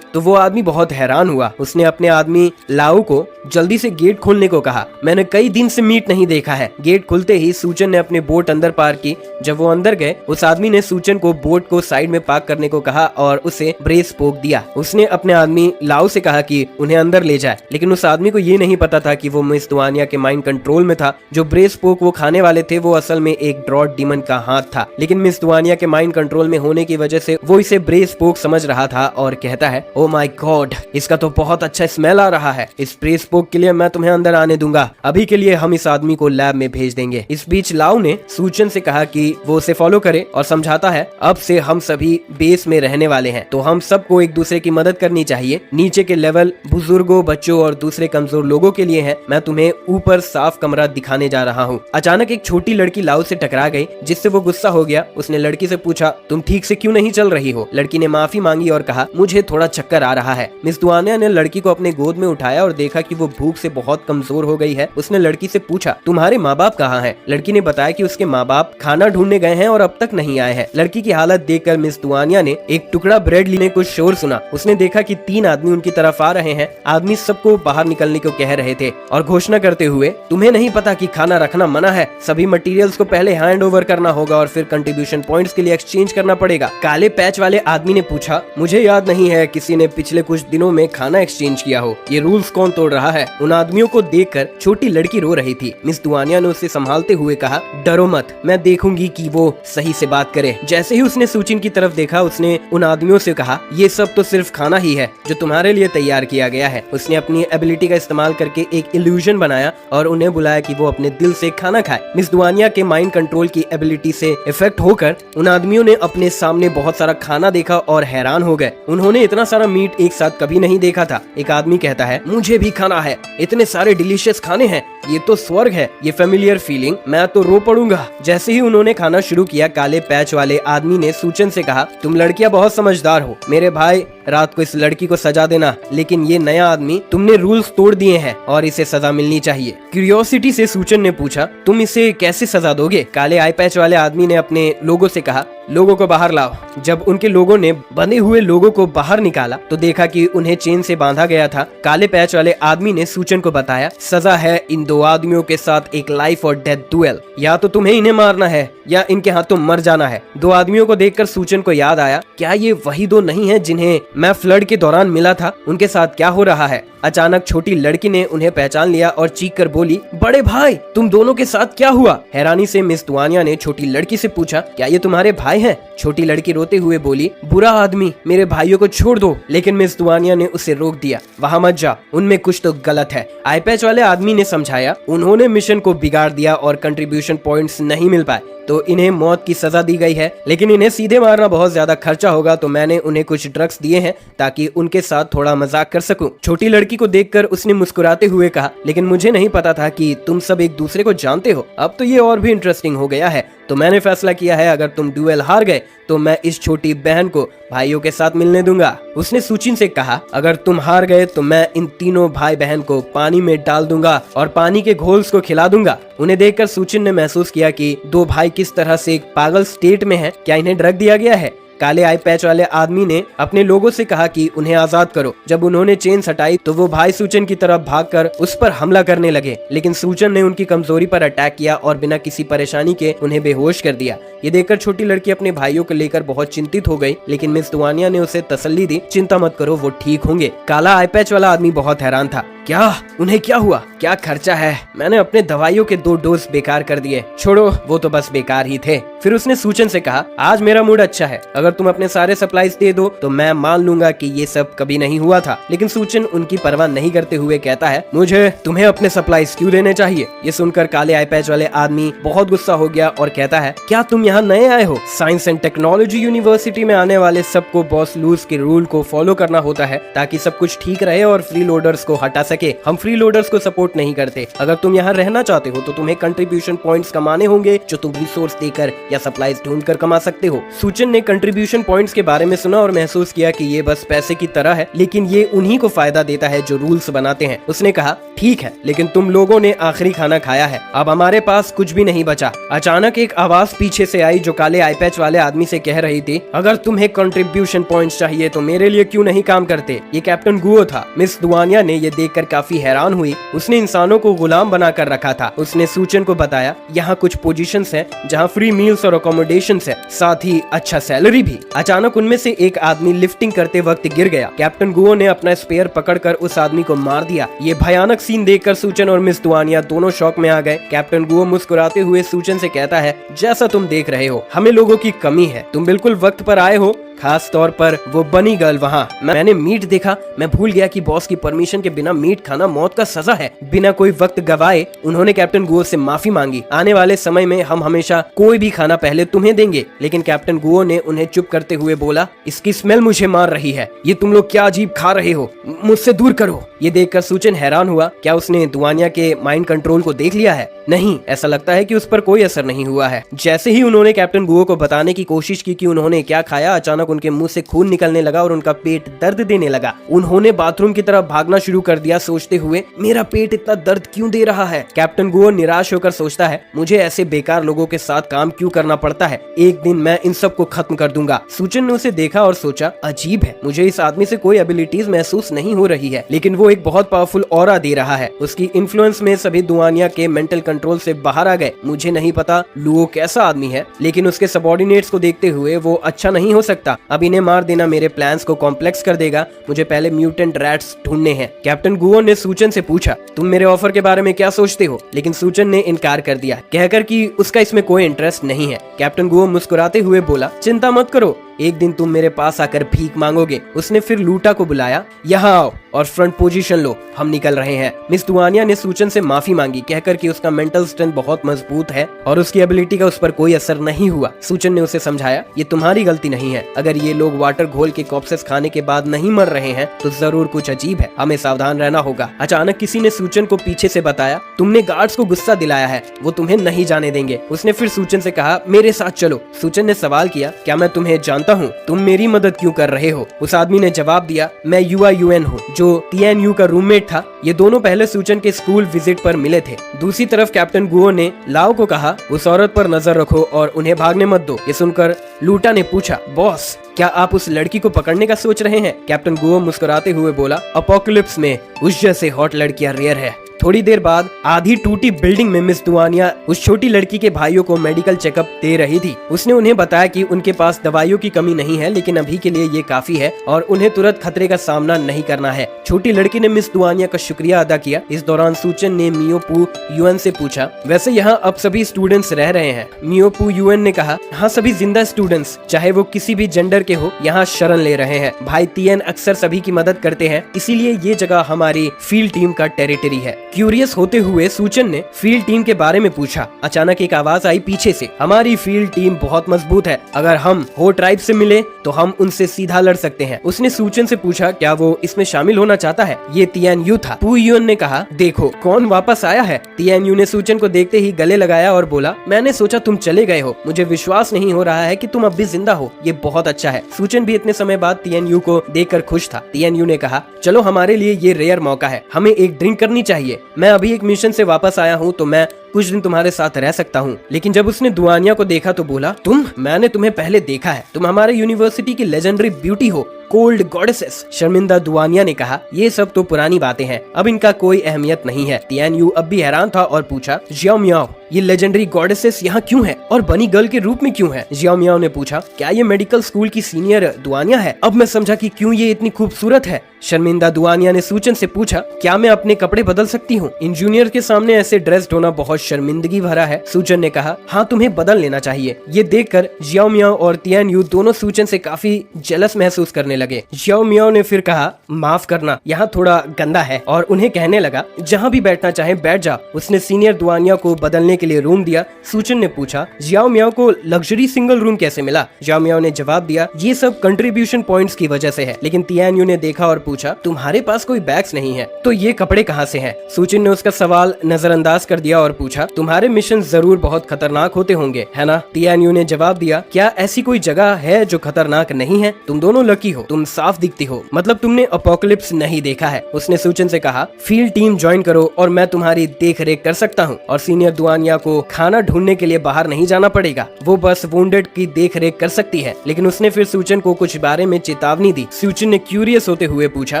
वो आदमी बहुत हैरान हुआ। उसने अपने आदमी लाओ को जल्दी से गेट खोलने को कहा। मैंने कई दिन से मीट नहीं देखा है। गेट खुलते ही सूचन ने अपने बोट अंदर पार्क की। जब वो अंदर गए, उस आदमी ने सूचन को बोट को साइड में पार्क करने को कहा और उसे ब्रेस पोक दिया। उसने अपने आदमी लाओ से कहा कि उन्हें अंदर ले जाए, लेकिन उस आदमी को ये नहीं पता था कि वो मिस दुआनिया के माइंड कंट्रोल में था। जो ब्रेस पोक वो खाने वाले थे वो असल में एक ड्रॉट डीमन का हाथ था, लेकिन मिस दुआनिया के माइंड कंट्रोल में होने की वजह से वो इसे ब्रेस पोक समझ रहा था और कहता है, ओ माय गॉड, इसका तो बहुत अच्छा स्मेल आ रहा है। इस ब्रेस पोक के लिए मैं तुम्हें अंदर आने दूंगा। अभी के लिए हम इस आदमी को लैब में भेज देंगे। इस बीच लाओ ने सूचन से कहा कि वो उसे फॉलो करे और समझाता है, अब से हम सभी बेस में रहने वाले हैं, तो हम सबको एक दूसरे की मदद करनी चाहिए। नीचे के लेवल बुजुर्गों, बच्चों और दूसरे कमजोर लोगों के लिए है। मैं तुम्हें ऊपर साफ कमरा दिखाने जा रहा हूँ। अचानक एक छोटी लड़की लाओ से टकरा गई, जिससे वो गुस्सा हो गया। उसने लड़की से पूछा, तुम ठीक से क्यों नहीं चल रही हो? लड़की ने माफी मांगी और कहा, मुझे थोड़ा चक्कर आ रहा है। मिस दुआनिया ने लड़की को अपने गोद में उठाया और देखा कि वो भूख से बहुत कमजोर हो गई है। उसने लड़की से पूछा, तुम्हारे माँ बाप कहाँ हैं? लड़की ने बताया कि उसके माँ बाप खाना ढूंढने गए हैं और अब तक नहीं आए हैं। लड़की की हालत देखकर मिस दुआनिया ने एक टुकड़ा ब्रेड लेने को शोर सुना। उसने देखा कि 3 आदमी उनकी तरफ आ रहे हैं। आदमी सबको बाहर निकलने को कह रहे थे और घोषणा करते हुए, तुम्हें नहीं पता कि खाना रखना मना है? सभी मटेरियल्स को पहले हैंड ओवर करना होगा और फिर कंट्रीब्यूशन पॉइंट्स के लिए एक्सचेंज करना पड़ेगा। काले पैच वाले आदमी ने पूछा, मुझे याद नहीं है किसी ने पिछले कुछ दिनों में खाना एक्सचेंज किया हो। ये रूल्स कौन तोड़ रहा है? उन आदमियों को देखकर छोटी लड़की रो रही थी। मिस दुआनिया ने उसे संभालते हुए कहा, डरो मत, मैं देखूंगी कि वो सही से बात करे। जैसे ही उसने सूचिन की तरफ देखा, उसने उन आदमियों से कहा, ये सब तो सिर्फ खाना ही है जो तुम्हारे लिए तैयार किया गया है। उसने अपनी एबिलिटी का इस्तेमाल करके एक इल्यूजन बनाया और उन्हें बुलाया कि वो अपने दिल से खाना खाए। मिस दुआनिया के माइंड कंट्रोल की एबिलिटी से इफेक्ट होकर उन आदमियों ने अपने सामने बहुत सारा खाना देखा और हैरान हो गए। उन्होंने इतना सारा मीट एक साथ कभी नहीं देखा था। एक आदमी कहता है, मुझे भी खाना है, इतने सारे डिलीशियस खाने हैं, ये तो स्वर्ग है। ये फेमिलियर फीलिंग, मैं तो रो पड़ूंगा। जैसे ही उन्होंने खाना शुरू किया, काले पैच वाले आदमी ने सूचन से कहा, तुम लड़कियां बहुत समझदार हो। मेरे भाई, रात को इस लड़की को सजा देना, लेकिन ये नया आदमी, तुमने रूल्स तोड़ दिए हैं और इसे सजा मिलनी चाहिए। क्यूरियोसिटी से सूचन ने पूछा, तुम इसे कैसे सजा दोगे? काले आई पैच वाले आदमी ने अपने लोगों से कहा, लोगों को बाहर लाओ। जब उनके लोगों ने बंधे हुए लोगों को बाहर निकाला तो देखा कि उन्हें चेन से बांधा गया था। काले पैच वाले आदमी ने सूचन को बताया, सजा है इन 2 आदमियों के साथ एक लाइफ और डेथ डुएल। या तो तुम्हें इन्हें मारना है या इनके हाथों मर जाना है। 2 आदमियों को देखकर सूचन को याद आया, क्या ये वही 2 नहीं है जिन्हें मैं फ्लड के दौरान मिला था? उनके साथ क्या हो रहा है? अचानक छोटी लड़की ने उन्हें पहचान लिया और चीख कर बोली, बड़े भाई, तुम दोनों के साथ क्या हुआ? हैरानी से मिस दुआनिया ने छोटी लड़की से पूछा, क्या ये तुम्हारे भाई हैं? छोटी लड़की रोते हुए बोली, बुरा आदमी, मेरे भाइयों को छोड़ दो। लेकिन मिस दुआनिया ने उसे रोक दिया, वहाँ मत जा, उनमें कुछ तो गलत है। आई पैच वाले आदमी ने समझाया, उन्होंने मिशन को बिगाड़ दिया और कंट्रीब्यूशन पॉइंट्स नहीं मिल पाए तो इन्हें मौत की सजा दी गई है, लेकिन इन्हें सीधे मारना बहुत ज्यादा खर्चा होगा, तो मैंने उन्हें कुछ ड्रग्स दिए हैं ताकि उनके साथ थोड़ा मजाक कर सकूं। छोटी लड़की को देखकर उसने मुस्कुराते हुए कहा, लेकिन मुझे नहीं पता था कि तुम सब एक दूसरे को जानते हो। अब तो ये और भी इंटरेस्टिंग हो गया है। तो मैंने फैसला किया है, अगर तुम ड्यूएल हार गए तो मैं इस छोटी बहन को भाइयों के साथ मिलने दूंगा। उसने सूचिन से कहा, अगर तुम हार गए तो मैं इन तीनों भाई बहन को पानी में डाल दूंगा और पानी के घोल्स को खिला दूंगा। उन्हें देखकर सूचिन ने महसूस किया कि 2 भाई किस तरह से एक पागल स्टेट में हैं। क्या इन्हें ड्रग दिया गया है? काले आई पैच वाले आदमी ने अपने लोगों से कहा कि उन्हें आजाद करो। जब उन्होंने चेन हटाई तो वो भाई सूचन की तरफ भागकर उस पर हमला करने लगे, लेकिन सूचन ने उनकी कमजोरी पर अटैक किया और बिना किसी परेशानी के उन्हें बेहोश कर दिया। ये देखकर छोटी लड़की अपने भाइयों को लेकर बहुत चिंतित हो गई, लेकिन मिस दुआनिया ने उसे तसल्ली दी, चिंता मत करो, वो ठीक होंगे। काला आई पैच वाला आदमी बहुत हैरान था। क्या उन्हें क्या हुआ? क्या खर्चा है? मैंने अपने दवाइयों के 2 डोज बेकार कर दिए। छोड़ो, वो तो बस बेकार ही थे। फिर उसने सूचन से कहा, आज मेरा मूड अच्छा है, अगर तुम अपने सारे सप्लाईज दे दो तो मैं मान लूंगा कि ये सब कभी नहीं हुआ था। लेकिन सूचन उनकी परवाह नहीं करते हुए कहता है, मुझे तुम्हें अपने सप्लाईज क्यों देने चाहिए? ये सुनकर काले आई पैच वाले आदमी बहुत गुस्सा हो गया और कहता है, क्या तुम यहाँ नए आए हो? साइंस एंड टेक्नोलॉजी यूनिवर्सिटी में आने वाले सबको बॉस लूज के रूल को फॉलो करना होता है ताकि सब कुछ ठीक रहे और फ्री लोडर्स को हटा सके। हम फ्री लोडर्स को सपोर्ट नहीं करते। अगर तुम यहाँ रहना चाहते हो तो तुम्हें कंट्रीब्यूशन पॉइंट्स कमाने होंगे, जो तुम रिसोर्स देकर या सप्लाईज ढूंढकर कमा सकते हो। सूचन ने कंट्रीब्यूशन पॉइंट्स के बारे में सुना और महसूस किया कि ये बस पैसे की तरह है, लेकिन ये उन्हीं को फायदा देता है जो रूल्स बनाते हैं। उसने कहा, ठीक है, लेकिन तुम लोगों ने आखिरी खाना खाया है, अब हमारे पास कुछ भी नहीं बचा। अचानक एक आवाज पीछे से आई जो काले आई पैच वाले आदमी से कह रही थी, अगर तुम्हें कंट्रीब्यूशन पॉइंट्स चाहिए तो मेरे लिए क्यों नहीं काम करते? ये कैप्टन गुओ था। मिस दुआनिया ने ये देखकर काफी हैरान हुई। उसने इंसानों को गुलाम बनाकर रखा था। उसने सूचन को बताया, यहाँ कुछ पोजीशंस हैं जहाँ फ्री मील्स और अकोमोडेशंस है, साथ ही अच्छा सैलरी भी। अचानक उनमें से एक आदमी लिफ्टिंग करते वक्त गिर गया। कैप्टन गुओ ने अपना स्पेयर पकड़कर उस आदमी को मार दिया। ये भयानक सीन देखकर सूचन और मिस दुआनिया दोनों शॉक में आ गए। कैप्टन गुओ मुस्कुराते हुए सूचन से कहता है, जैसा तुम देख रहे हो, हमें लोगों की कमी है, तुम बिल्कुल वक्त पर आए हो, खास तौर पर वो बनी गर्ल वहाँ। मैंने मीट देखा, मैं भूल गया कि बॉस की परमिशन के बिना मीट खाना मौत का सजा है। बिना कोई वक्त गवाए उन्होंने कैप्टन गुओ से माफी मांगी। आने वाले समय में हम हमेशा कोई भी खाना पहले तुम्हें देंगे। लेकिन कैप्टन गुओ ने उन्हें चुप करते हुए बोला, इसकी स्मेल मुझे मार रही है, ये तुम लोग क्या अजीब खा रहे हो, मुझसे दूर करो। ये देखकर सूचन हैरान हुआ, क्या उसने दुआनिया के माइंड कंट्रोल को देख लिया है? नहीं, ऐसा लगता है कि उस पर कोई असर नहीं हुआ है। जैसे ही उन्होंने कैप्टन गुओ को बताने की कोशिश की कि उन्होंने क्या खाया, अचानक उनके मुंह से खून निकलने लगा और उनका पेट दर्द देने लगा। उन्होंने बाथरूम की तरफ भागना शुरू कर दिया, सोचते हुए, मेरा पेट इतना दर्द क्यों दे रहा है? कैप्टन गुओ निराश होकर सोचता है, मुझे ऐसे बेकार लोगों के साथ काम क्यों करना पड़ता है, एक दिन मैं इन सब को खत्म कर दूंगा। सूचन ने उसे देखा और सोचा, अजीब है, मुझे इस आदमी से कोई एबिलिटीज महसूस नहीं हो रही है, लेकिन वो एक बहुत पावरफुल ऑरा दे रहा है। उसकी इन्फ्लुएंस में सभी दुआनिया के मेंटल कंट्रोल से बाहर आ गए। मुझे नहीं पता लुओ कैसा आदमी है, लेकिन उसके सबऑर्डिनेट्स को देखते हुए वो अच्छा नहीं हो सकता। अब इन्हें मार देना मेरे प्लान्स को कॉम्प्लेक्स कर देगा। मुझे पहले म्यूटेंट रैट्स ढूंढने हैं। कैप्टन गुओ ने सूचन से पूछा, तुम मेरे ऑफर के बारे में क्या सोचते हो? लेकिन सूचन ने इनकार कर दिया, कहकर कि उसका इसमें कोई इंटरेस्ट नहीं है। कैप्टन गुओ मुस्कुराते हुए बोला, चिंता मत करो, एक दिन तुम मेरे पास आकर भीख मांगोगे। उसने फिर लूटा को बुलाया, यहाँ आओ और फ्रंट पोजीशन लो, हम निकल रहे हैं। मिस दुआनिया ने सूचन से माफी मांगी, कहकर कि उसका मेंटल स्ट्रेंथ बहुत मजबूत है और उसकी एबिलिटी का उस पर कोई असर नहीं हुआ। सूचन ने उसे समझाया, ये तुम्हारी गलती नहीं है, अगर ये लोग वाटर घोल के कॉप्सेस खाने के बाद नहीं मर रहे हैं तो जरूर कुछ अजीब है, हमें सावधान रहना होगा। अचानक किसी ने सूचन को पीछे से बताया, तुमने गार्ड्स को गुस्सा दिलाया है, वो तुम्हें नहीं जाने देंगे। उसने फिर सूचन से कहा, मेरे साथ चलो। सूचन ने सवाल किया, क्या मैं तुम्हें जानता हूँ? तुम मेरी मदद क्यों कर रहे हो? उस आदमी ने जवाब दिया, मैं UIUN हूँ, जो TNU का रूममेट था। ये दोनों पहले सूचन के स्कूल विजिट पर मिले थे। दूसरी तरफ कैप्टन गुओ ने लाओ को कहा, उस औरत पर नजर रखो और उन्हें भागने मत दो। ये सुनकर लूटा ने पूछा, बॉस क्या आप उस लड़की को पकड़ने का सोच रहे हैं? कैप्टन गुओ मुस्कुराते हुए बोला, अपोकलिप्स में उस जैसे हॉट लड़कियां रेयर है। थोड़ी देर बाद आधी टूटी बिल्डिंग में मिस दुआनिया उस छोटी लड़की के भाइयों को मेडिकल चेकअप दे रही थी। उसने उन्हें बताया कि उनके पास दवाइयों की कमी नहीं है, लेकिन अभी के लिए ये काफी है और उन्हें तुरंत खतरे का सामना नहीं करना है। छोटी लड़की ने मिस दुआनिया का शुक्रिया अदा किया। इस दौरान सूचन ने मियोपू यूएन से पूछा, वैसे यहाँ अब सभी स्टूडेंट्स रह रहे हैं? मियोपू यूएन ने कहा, हाँ, सभी जिंदा स्टूडेंट्स, चाहे वो किसी भी जेंडर के हो, यहाँ शरण ले रहे हैं। भाई तियन अक्सर सभी की मदद करते हैं, इसीलिए ये जगह हमारी फील्ड टीम का टेरिटरी है। क्यूरियस होते हुए सूचन ने फील्ड टीम के बारे में पूछा। अचानक एक आवाज आई पीछे से, हमारी फील्ड टीम बहुत मजबूत है, अगर हम हो ट्राइब से मिले तो हम उनसे सीधा लड़ सकते हैं। उसने सूचन से पूछा, क्या वो इसमें शामिल होना चाहता है? ये TNU था। पू यून ने कहा, देखो कौन वापस आया है। TNU ने सूचन को देखते ही गले लगाया और बोला, मैंने सोचा तुम चले गए हो, मुझे विश्वास नहीं हो रहा है कि तुम तुम अब भी जिंदा हो, ये बहुत अच्छा है। सूचन भी इतने समय बाद तियान्यू को देखकर खुश था। तियान्यू ने कहा, चलो हमारे लिए ये रेयर मौका है, हमें एक ड्रिंक करनी चाहिए। मैं अभी एक मिशन से वापस आया हूँ तो मैं कुछ दिन तुम्हारे साथ रह सकता हूँ। लेकिन जब उसने दुआनिया को देखा तो बोला, मैंने तुम्हें पहले देखा है, तुम हमारे यूनिवर्सिटी की लेजेंडरी ब्यूटी हो, कोल्ड गॉडेसेस। शर्मिंदा दुआनिया ने कहा, ये सब तो पुरानी बातें हैं, अब इनका कोई अहमियत नहीं है। तियान्यू अब भी हैरान था और पूछा, जियाओ मियाओ, ये लेजेंडरी गॉडेसेस यहाँ क्यों है और बनी गर्ल के रूप में क्यों है? जियाओ मियाओ ने पूछा, क्या ये मेडिकल स्कूल की सीनियर दुआनिया है? अब मैं समझा कि क्यों ये इतनी खूबसूरत है। शर्मिंदा दुआनिया ने सूचन से पूछा, क्या मैं अपने कपड़े बदल सकती हूँ? इन जूनियर के सामने ऐसे ड्रेस्ड होना बहुत शर्मिंदगी भरा है। सूचन ने कहा, हाँ तुम्हें बदल लेना चाहिए। ये देखकर जियाओ मियाओ और तियान्यू दोनों सूचन से काफी जेलस महसूस करने लगे। जियाओ मियाओ ने फिर कहा, माफ करना, यहाँ थोड़ा गंदा है, और उन्हें कहने लगा, जहाँ भी बैठना चाहे बैठ जा। उसने सीनियर दुआनिया को बदलने के लिए रूम दिया। सूचन ने पूछा, जियाओ मियाओ को लग्जरी सिंगल रूम कैसे मिला? जियाओ मियाओ ने जवाब दिया, ये सब कंट्रीब्यूशन पॉइंट्स की वजह से है। लेकिन तियान्यू ने देखा और पूछा, तुम्हारे पास कोई बैग्स नहीं है तो ये कपड़े कहाँ से हैं? सूचन ने उसका सवाल नजरअंदाज कर दिया और पूछा, तुम्हारे मिशन जरूर बहुत खतरनाक होते होंगे, है ना? तियान्यू ने जवाब दिया, क्या ऐसी कोई जगह है जो खतरनाक नहीं है? तुम दोनों लकी हो, तुम साफ दिखती हो, मतलब तुमने अपोकलिप्स नहीं देखा है। उसने सूचन से कहा, फील्ड टीम ज्वाइन करो और मैं तुम्हारी देख रेख कर सकता हूँ, और सीनियर दुआनिया को खाना ढूंढने के लिए बाहर नहीं जाना पड़ेगा, वो बस वुंडेड की देख रेख कर सकती है। लेकिन उसने फिर सूचन को कुछ बारे में चेतावनी दी। सूचन ने क्यूरियस होते हुए पूछा,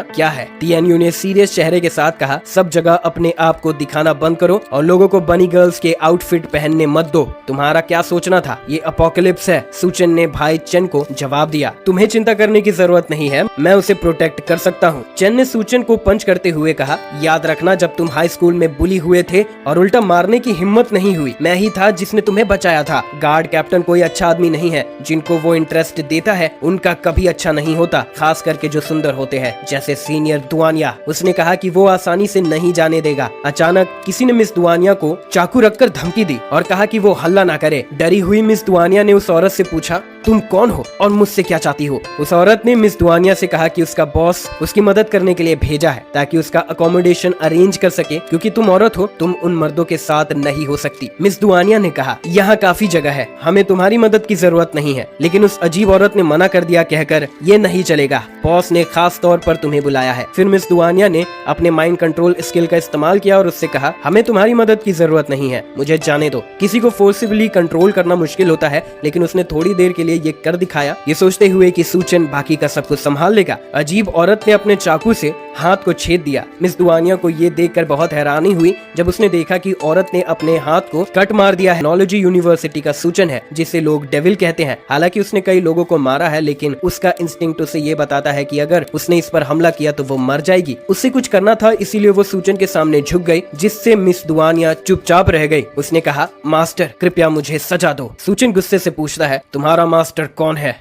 क्या है? तियान्यू ने सीरियस चेहरे के साथ कहा, सब जगह अपने आप को दिखाना बंद करो और लोगों को बनी गर्ल्स के आउटफिट पहनने मत दो। तुम्हारा क्या सोचना था? ये अपोकलिप्स है। सूचन ने भाई चेन को जवाब दिया, तुम्हें चिंता करने की जरूरत नहीं है, मैं उसे प्रोटेक्ट कर सकता हूँ। चेन ने सूचन को पंच करते हुए कहा, याद रखना, जब तुम हाई स्कूल में बुली हुए थे और उल्टा मारने की हिम्मत नहीं हुई, मैं ही था जिसने तुम्हें बचाया था। गार्ड कैप्टन कोई अच्छा आदमी नहीं है, जिनको वो इंटरेस्ट देता है उनका कभी अच्छा नहीं होता, खास करके जो सुंदर होते हैं, जैसे सीनियर दुआनिया। उसने कहा कि वो आसानी से नहीं जाने देगा। अचानक किसी ने मिस दुआनिया को चाकू रखकर धमकी दी और कहा कि वो हल्ला ना करे। डरी हुई मिस दुआनिया ने उस औरत से पूछा, तुम कौन हो और मुझसे क्या चाहती हो? उस औरत ने मिस दुआनिया से कहा कि उसका बॉस उसकी मदद करने के लिए भेजा है ताकि उसका अकोमोडेशन अरेंज कर सके, क्योंकि तुम औरत हो, तुम उन मर्दों के साथ नहीं हो सकती। मिस दुआनिया ने कहा, यहाँ काफी जगह है, हमें तुम्हारी मदद की जरूरत नहीं है। लेकिन उस अजीब औरत ने मना कर दिया, कहकर ये नहीं चलेगा, बॉस ने खास तौर पर तुम्हें बुलाया है। फिर मिस दुआनिया ने अपने माइंड कंट्रोल स्किल का इस्तेमाल किया और उससे कहा, हमें तुम्हारी मदद की जरूरत नहीं है, मुझे जाने दो। किसी को फोर्सिबली कंट्रोल करना मुश्किल होता है, लेकिन उसने थोड़ी देर के लिए ये कर दिखाया, ये सोचते हुए कि सूचन बाकी का सब कुछ संभाल लेगा। अजीब औरत ने अपने चाकू से हाथ को छेद दिया। मिस दुआनिया को ये देखकर बहुत हैरानी हुई जब उसने देखा कि औरत ने अपने हाथ को कट मार दिया है। टेक्नोलॉजी यूनिवर्सिटी का सूचन है, जिसे लोग डेविल कहते हैं। हालांकि उसने कई लोगों को मारा है, लेकिन उसका इंस्टिंक्ट उसे ये बताता है कि अगर उसने इस पर हमला किया तो वो मर जाएगी। उससे कुछ करना था, इसीलिए वो सूचन के सामने झुक गई, जिससे मिस दुआनिया चुपचाप रह गई। उसने कहा, मास्टर कृपया मुझे सजा दो। सूचन गुस्से से पूछता है, तुम्हारा मास्टर कौन है?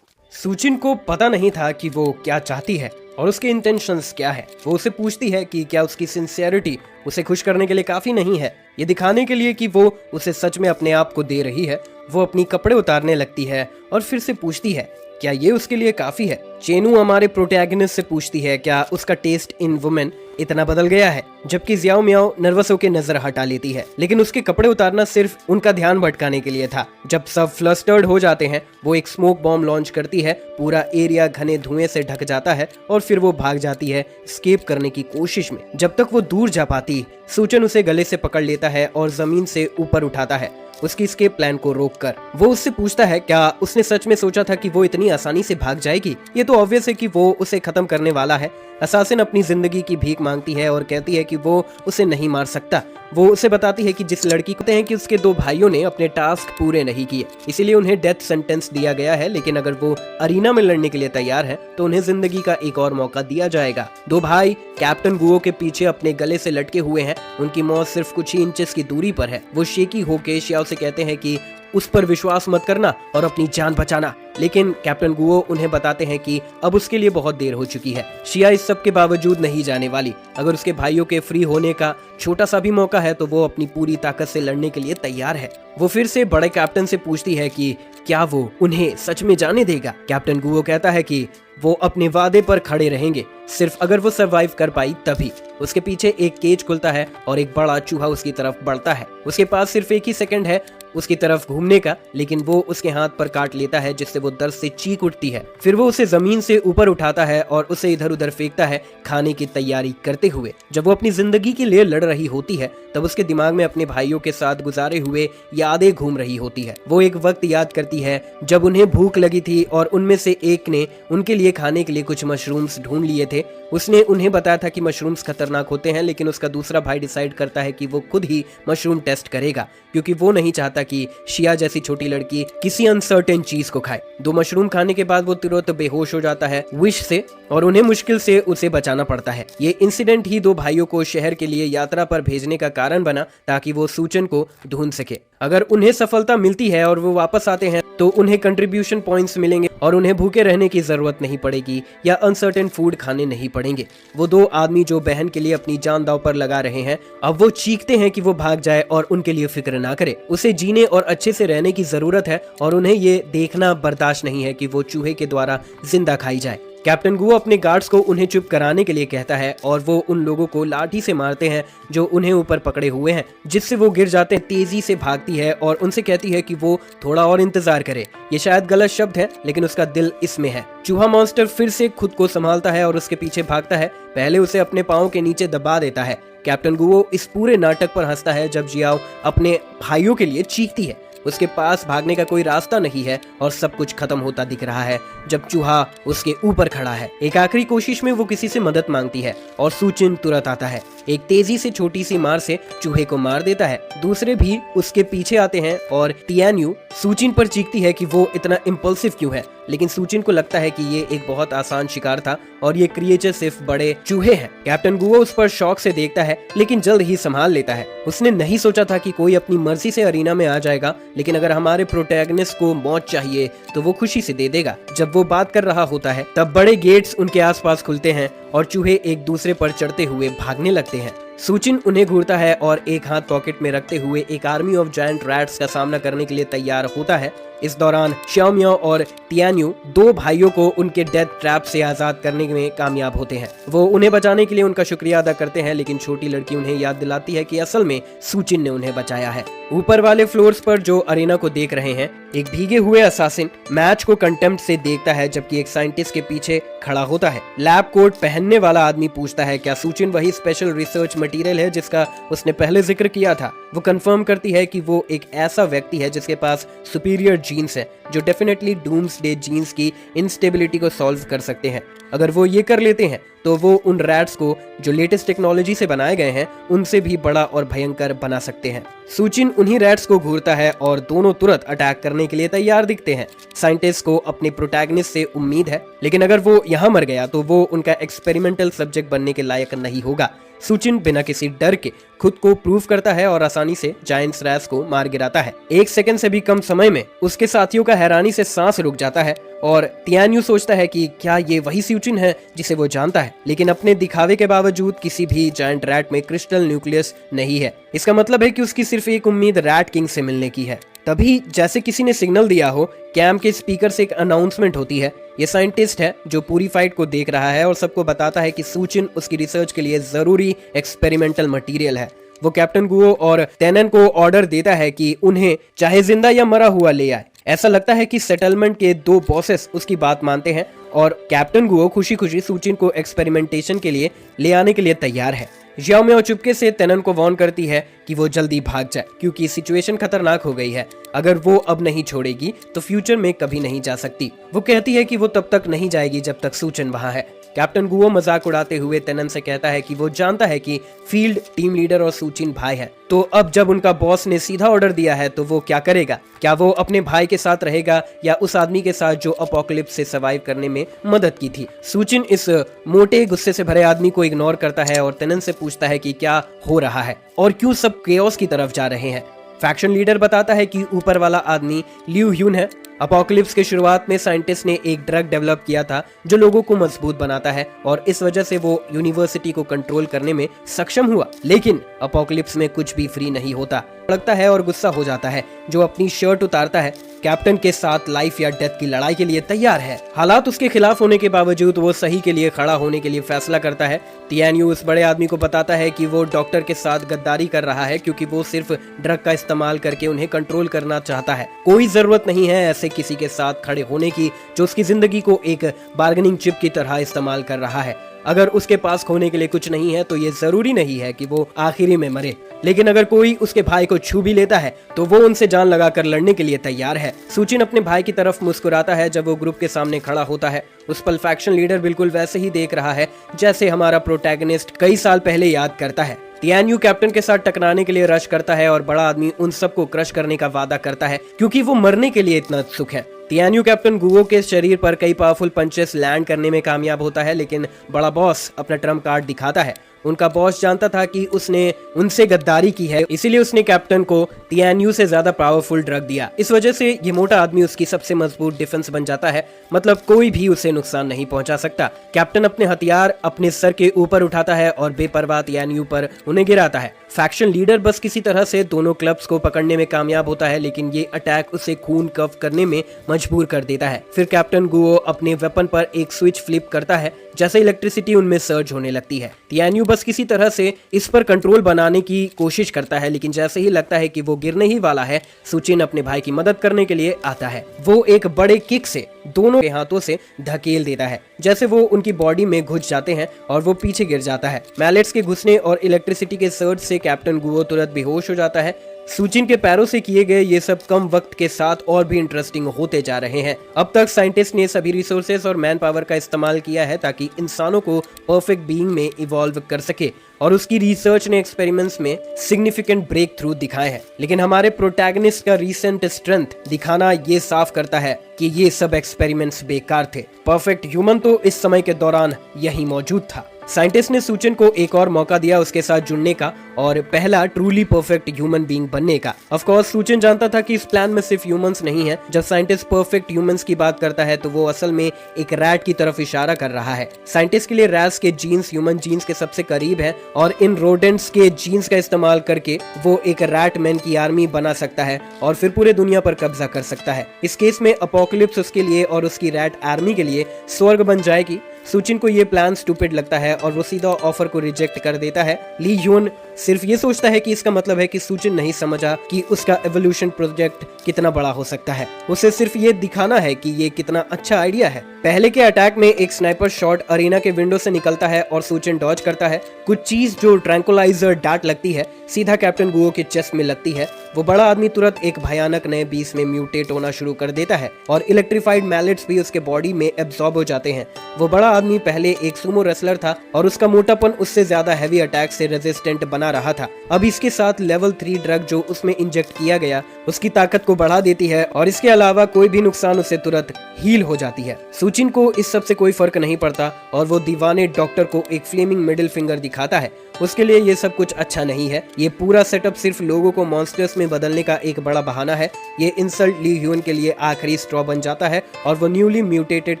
सूचिन को पता नहीं था कि वो क्या चाहती है और उसके इंटेंशंस क्या है। वो उसे पूछती है कि क्या उसकी सिंसियरिटी उसे खुश करने के लिए काफी नहीं है, ये दिखाने के लिए कि वो उसे सच में अपने आप को दे रही है। वो अपनी कपड़े उतारने लगती है और फिर से पूछती है, क्या ये उसके लिए काफी है? चेनू हमारे प्रोटैगनिस्ट से पूछती है, क्या उसका टेस्ट इन वुमेन इतना बदल गया है? जबकि जियाओ मियाओ नर्वस होकर नजर हटा लेती है, लेकिन उसके कपड़े उतारना सिर्फ उनका ध्यान भटकाने के लिए था। जब सब फ्लस्टर्ड हो जाते हैं, वो एक स्मोक बॉम्ब लॉन्च करती है, पूरा एरिया घने धुएं से ढक जाता है और फिर वो भाग जाती है एस्केप करने की कोशिश में। जब तक वो दूर जा पाती, सूचन उसे गले से पकड़ लेता है और जमीन से ऊपर उठाता है, उसकी एस्केप प्लान को रोककर। वो उससे पूछता है, क्या उसने सच में सोचा था कि वो इतनी आसानी से भाग जाएगी? ये तो ऑब्वियस है कि वो उसे खत्म करने वाला है। असासिन अपनी जिंदगी की भीख मांगती है और कहती है कि वो उसे नहीं मार सकता। वो उसे बताती है कि जिस लड़की को कहते हैं कि उसके 2 भाइयों ने अपने टास्क पूरे नहीं किए, इसीलिए उन्हें डेथ सेंटेंस दिया गया है, लेकिन अगर वो अरीना में लड़ने के लिए तैयार है तो उन्हें जिंदगी का एक और मौका दिया जाएगा। 2 भाई कैप्टन गुओ के पीछे अपने गले से लटके हुए हैं, उनकी मौत सिर्फ कुछ ही इंचेस की दूरी पर है। वो शेकी होके शियाओ से कहते हैं कि उस पर विश्वास मत करना और अपनी जान बचाना, लेकिन कैप्टन गुओ उन्हें बताते हैं कि अब उसके लिए बहुत देर हो चुकी है। शिया इस सब के बावजूद नहीं जाने वाली। अगर उसके भाइयों के फ्री होने का छोटा सा भी मौका है तो वो अपनी पूरी ताकत से लड़ने के लिए तैयार है। वो फिर से बड़े कैप्टन से पूछती है कि क्या वो उन्हें सच में जाने देगा। कैप्टन गुओ कहता है कि वो अपने वादे पर खड़े रहेंगे, सिर्फ अगर वो सरवाइव कर पाई तभी। उसके पीछे एक केज खुलता है और एक बड़ा चूहा उसकी तरफ बढ़ता है। उसके पास सिर्फ एक ही सेकंड है उसकी तरफ घूमने का, लेकिन वो उसके हाथ पर काट लेता है जिससे वो दर्द से चीख उठती है। फिर वो उसे जमीन से ऊपर उठाता है और उसे इधर उधर फेंकता है खाने की तैयारी करते हुए। जब वो अपनी जिंदगी के लिए लड़ रही होती है तब उसके दिमाग में अपने भाइयों के साथ गुजारे हुए यादें घूम रही होती है। वो एक वक्त याद करती है जब उन्हें भूख लगी थी और उनमें से एक ने उनके लिए खाने के लिए कुछ मशरूम्स ढूंढ लिए थे। उसने उन्हें बताया था कि मशरूम्स खतरनाक होते हैं, लेकिन उसका दूसरा भाई डिसाइड करता है कि वो खुद ही मशरूम टेस्ट करेगा, क्योंकि वो नहीं चाहता कि शिया जैसी छोटी लड़की किसी अनसर्टेन चीज को खाए। 2 मशरूम खाने के बाद वो तुरंत बेहोश हो जाता है विश से और उन्हें मुश्किल से उसे बचाना पड़ता है। ये इंसिडेंट ही 2 भाइयों को शहर के लिए यात्रा पर भेजने का कारण बना ताकि वो सूचन को ढूंढ सके। अगर उन्हें सफलता मिलती है और वो वापस आते हैं तो उन्हें कंट्रीब्यूशन पॉइंट्स मिलेंगे और उन्हें भूखे रहने की जरूरत नहीं पड़ेगी या अनसर्टेन फूड खाने नहीं पड़ेंगे। वो 2 आदमी जो बहन के लिए अपनी जान दांव पर लगा रहे हैं, अब वो चीखते हैं कि वो भाग जाए और उनके लिए फिक्र ना करे। उसे जीने और अच्छे से रहने की जरूरत है और उन्हें ये देखना बर्दाश्त नहीं है कि वो चूहे के द्वारा जिंदा खाई जाए। कैप्टन गुओ अपने गार्ड्स को उन्हें चुप कराने के लिए कहता है और वो उन लोगों को लाठी से मारते हैं जो उन्हें ऊपर पकड़े हुए हैं, जिससे वो गिर जाते हैं। तेजी से भागती है और उनसे कहती है कि वो थोड़ा और इंतजार करे। ये शायद गलत शब्द है, लेकिन उसका दिल इसमें है। चूहा मॉन्स्टर फिर से खुद को संभालता है और उसके पीछे भागता है। पहले उसे अपने पाँव के नीचे दबा देता है। कैप्टन गुओ इस पूरे नाटक पर हंसता है जब जियाओ अपने भाइयों के लिए चीखती है। उसके पास भागने का कोई रास्ता नहीं है और सब कुछ खत्म होता दिख रहा है जब चूहा उसके ऊपर खड़ा है। एक आखिरी कोशिश में वो किसी से मदद मांगती है और सूचिन तुरंत आता है। एक तेजी से छोटी सी मार से चूहे को मार देता है। दूसरे भी उसके पीछे आते हैं और टियान्यू सूचिन पर चीखती है कि वो इतना इम्पल्सिव क्यों है, लेकिन सूचिन को लगता है कि ये एक बहुत आसान शिकार था और ये क्रिएचर सिर्फ बड़े चूहे हैं। कैप्टन गुओ उस पर शौक से देखता है, लेकिन जल्द ही संभाल लेता है। उसने नहीं सोचा था कि कोई अपनी मर्जी से अरीना में आ जाएगा, लेकिन अगर हमारे प्रोटैगनिस्ट को मौत चाहिए तो वो खुशी से दे देगा। जब वो बात कर रहा होता है तब बड़े गेट्स उनके आसपास खुलते हैं और चूहे एक दूसरे पर चढ़ते हुए भागने लगते हैं। सूचिन उन्हें घूरता है और एक हाथ पॉकेट में रखते हुए एक आर्मी ऑफ जायंट रैट्स का सामना करने के लिए तैयार होता है। इस दौरान श्याओमियाओ और टियान्यू 2 भाइयों को उनके डेथ ट्रैप से आजाद करने में कामयाब होते हैं। वो उन्हें बचाने के लिए उनका शुक्रिया अदा करते हैं, लेकिन छोटी लड़की उन्हें याद दिलाती है कि असल में सूचिन ने उन्हें बचाया है। ऊपर वाले फ्लोर्स पर जो अरीना को देख रहे हैं, एक भीगे हुए असासिन मैच को कंटेम्प्ट से देखता है, जबकि एक साइंटिस्ट के पीछे खड़ा होता है। लैब कोट पहनने वाला आदमी पूछता है क्या सूचिन वही स्पेशल रिसर्च मटेरियल है जिसका उसने पहले जिक्र किया था। वो कंफर्म करती है कि वो एक ऐसा व्यक्ति है जिसके पास सुपीरियर जीन्स है जो डेफिनेटली डूम्सडे जीन्स की इंस्टेबिलिटी को सॉल्व कर सकते हैं। अगर वो ये कर लेते हैं तो वो उन रैट्स को जो लेटेस्ट टेक्नोलॉजी से बनाए गए हैं उनसे भी बड़ा और भयंकर बना सकते हैं। सूचिन उन्हीं रैट्स को घूरता है और दोनों तुरंत अटैक करने के लिए तैयार दिखते हैं। साइंटिस्ट को अपने प्रोटैगनिस्ट से उम्मीद है, लेकिन अगर वो यहाँ मर गया तो वो उनका एक्सपेरिमेंटल सब्जेक्ट बनने के लायक नहीं होगा। सूचिन बिना किसी डर के खुद को प्रूव करता है और आसानी से जायंट्स रैट्स को मार गिराता है। 1 सेकंड से भी कम समय में उसके साथियों का हैरानी से सांस रुक जाता है और टियान्यू सोचता है कि क्या ये वही सूचिन है जिसे वो जानता है, लेकिन अपने दिखावे के बावजूद किसी भी जायंट रैट में क्रिस्टल न्यूक्लियस नहीं है। इसका मतलब है कि उसकी सिर्फ एक उम्मीद रैट किंग से मिलने की है। तभी जैसे किसी ने सिग्नल दिया हो, कैंप के स्पीकर से एक अनाउंसमेंट होती है। ये साइंटिस्ट है जो पूरी फाइट को देख रहा है और सबको बताता है कि सूचिन उसकी रिसर्च के लिए जरूरी एक्सपेरिमेंटल मटेरियल है। वो कैप्टन गुओ और तेनन को ऑर्डर देता है कि उन्हें चाहे जिंदा या मरा हुआ ले आए। ऐसा लगता है कि सेटलमेंट के 2 बॉसेस उसकी बात मानते हैं और कैप्टन गुओ खुशी खुशी सूचिन को एक्सपेरिमेंटेशन के लिए ले आने के लिए तैयार है। ज़ियाओमियाओ चुपके से तेनन को वार्न करती है कि वो जल्दी भाग जाए क्योंकि सिचुएशन खतरनाक हो गई है। अगर वो अब नहीं छोड़ेगी तो फ्यूचर में कभी नहीं जा सकती। वो कहती है कि वो तब तक नहीं जाएगी जब तक सूचिन वहाँ है। कैप्टन गुओ मजाक उड़ाते हुए तेनन से कहता है कि वो जानता है कि फील्ड टीम लीडर और सूचिन भाई है, तो अब जब उनका बॉस ने सीधा ऑर्डर दिया है तो वो क्या करेगा? क्या वो अपने भाई के साथ रहेगा या उस आदमी के साथ जो अपोकलिप्स से सर्वाइव करने में मदद की थी? सूचिन इस मोटे गुस्से से भरे आदमी को इग्नोर करता है और तेनन से पूछता है कि क्या हो रहा है और क्यों सब केओस की तरफ जा रहे हैं। फैक्शन लीडर बताता है कि ऊपर वाला आदमी लियू ह्यून है। अपोकलिप्स के शुरुआत में साइंटिस्ट ने एक ड्रग डेवलप किया था जो लोगों को मजबूत बनाता है और इस वजह से वो यूनिवर्सिटी को कंट्रोल करने में सक्षम हुआ। लेकिन अपोकलिप्स में कुछ भी फ्री नहीं होता। लगता है और गुस्सा हो जाता है जो अपनी शर्ट उतारता है। कैप्टन के साथ लाइफ या डेथ की लड़ाई के लिए तैयार है। हालात उसके खिलाफ होने के बावजूद वो सही के लिए खड़ा होने के लिए फैसला करता है। तियान्यू उस बड़े आदमी को बताता है कि वो डॉक्टर के साथ गद्दारी कर रहा है क्योंकि वो सिर्फ ड्रग का इस्तेमाल करके उन्हें कंट्रोल करना चाहता है। कोई जरूरत नहीं है ऐसे किसी के साथ खड़े होने की जो उसकी जिंदगी को एक बार्गेनिंग चिप की तरह इस्तेमाल कर रहा है। अगर उसके पास खोने के लिए कुछ नहीं है तो ये जरूरी नहीं है कि वो आखिरी में मरे, लेकिन अगर कोई उसके भाई को छू भी लेता है तो वो उनसे जान लगाकर लड़ने के लिए तैयार है। सूचिन अपने भाई की तरफ मुस्कुराता है जब वो ग्रुप के सामने खड़ा होता है। उस पल फैक्शन लीडर बिल्कुल वैसे ही देख रहा है जैसे हमारा प्रोटैगनिस्ट कई साल पहले याद करता है। तियान्यू कैप्टन के साथ टकराने के लिए रश करता है और बड़ा आदमी उन सबको क्रश करने का वादा करता है क्योंकि वो मरने के लिए इतना उत्सुक है। तियान्यू कैप्टन गुओ के शरीर पर कई पावरफुल पंचेस लैंड करने में कामयाब होता है, लेकिन बड़ा बॉस अपना ट्रम्प कार्ड दिखाता है। उनका बॉस जानता था कि उसने उनसे गद्दारी की है, इसीलिए उसने कैप्टन को तियान्यू से ज्यादा पावरफुल ड्रग दिया। इस वजह से ये मोटा आदमी उसकी सबसे मजबूत डिफेंस बन जाता है, मतलब कोई भी उसे नुकसान नहीं पहुंचा सकता। कैप्टन अपने हथियार अपने सर के ऊपर उठाता है और बेपरवाह तियान्यू पर उन्हें गिराता है। फैक्शन लीडर बस किसी तरह से दोनों क्लब्स को पकड़ने में कामयाब होता है, लेकिन ये अटैक उसे खून कफ करने में मजबूर कर देता है। फिर कैप्टन गुओ अपने वेपन पर एक स्विच फ्लिप करता है, जैसे इलेक्ट्रिसिटी उनमें सर्ज होने लगती है। तियान्यू बस किसी तरह से इस पर कंट्रोल बनाने की कोशिश करता है, लेकिन जैसे ही लगता है कि वो गिरने ही वाला है, सूचिन अपने भाई की मदद करने के लिए आता है। वो एक बड़े किक से दोनों के हाथों से धकेल देता है, जैसे वो उनकी बॉडी में घुस जाते हैं और वो पीछे गिर जाता है। मैलेट्स के घुसने और इलेक्ट्रिसिटी के सर्ज से कैप्टन गुओ तुरंत बेहोश हो जाता है। सूचिन के पैरों से किए गए ये सब कम वक्त के साथ और भी इंटरेस्टिंग होते जा रहे हैं। अब तक साइंटिस्ट ने सभी रिसोर्सेज और मैन पावर का इस्तेमाल किया है ताकि इंसानों को परफेक्ट बीइंग में इवॉल्व कर सके, और उसकी रिसर्च ने एक्सपेरिमेंट्स में सिग्निफिकेंट ब्रेक थ्रू दिखाए हैं। लेकिन हमारे प्रोटैगनिस्ट का रीसेंट स्ट्रेंथ दिखाना ये साफ करता है कि ये सब एक्सपेरिमेंट्स बेकार थे। परफेक्ट ह्यूमन तो इस समय के दौरान यहीं मौजूद था। साइंटिस्ट ने सूचिन को एक और मौका दिया उसके साथ जुड़ने का और पहला ट्रूली परफेक्ट ह्यूमन बीइंग बनने का। ऑफ कोर्स सूचिन जानता था कि इस प्लान में सिर्फ ह्यूमंस नहीं है। जब साइंटिस्ट परफेक्ट ह्यूमंस की बात करता है तो वो असल में एक रैट की तरफ इशारा कर रहा है। साइंटिस्ट के लिए रैट्स के जीन्स ह्यूमन जीन्स के सबसे करीब है और इन रोडेंट्स के जीन्स का इस्तेमाल करके वो एक रैट मैन की आर्मी बना सकता है और फिर पूरे दुनिया पर कब्जा कर सकता है। इस केस में अपोकलिप्स उसके लिए और उसकी रैट आर्मी के लिए स्वर्ग बन जाएगी। सूचिन को ये प्लान स्टूपिड लगता है और वो सीधा ऑफर को रिजेक्ट कर देता है। ली ह्यून सिर्फ ये सोचता है कि इसका मतलब है कि सूचिन नहीं समझा कि उसका एवोल्यूशन प्रोजेक्ट कितना बड़ा हो सकता है। उसे सिर्फ ये दिखाना है कि ये कितना अच्छा आइडिया है। पहले के अटैक में एक स्नाइपर शॉट अरीना के विंडो से निकलता है और सूचिन डॉज करता है। कुछ चीज जो ट्रैंकुलाइजर डार्ट लगती है सीधा कैप्टन गुओ के चेस्ट में लगती है। वो बड़ा आदमी तुरंत एक भयानक नए बीस में म्यूटेट होना शुरू कर देता है और इलेक्ट्रिफाइड मैलेट्स भी उसके बॉडी में एब्जॉर्ब हो जाते हैं। वो बड़ा आदमी पहले एक सुमो रेसलर था और उसका मोटापन उससे ज्यादा हैवी अटैक से रेजिस्टेंट बना रहा था। अब इसके साथ लेवल 3 ड्रग जो उसमें इंजेक्ट किया गया उसकी ताकत को बढ़ा देती है और इसके अलावा कोई भी नुकसान उसे तुरंत हील हो जाती है। सूचिन को इस सब से कोई फर्क नहीं पड़ता और वो दीवाने डॉक्टर को एक फ्लेमिंग मिडिल फिंगर दिखाता है। उसके लिए ये सब कुछ अच्छा नहीं है। ये पूरा सेटअप सिर्फ लोगों को मॉन्स्टर्स में बदलने का एक बड़ा बहाना है। ये इंसल्ट ली ह्यून के लिए आखिरी स्ट्रॉ बन जाता है और वो न्यूली म्यूटेटेड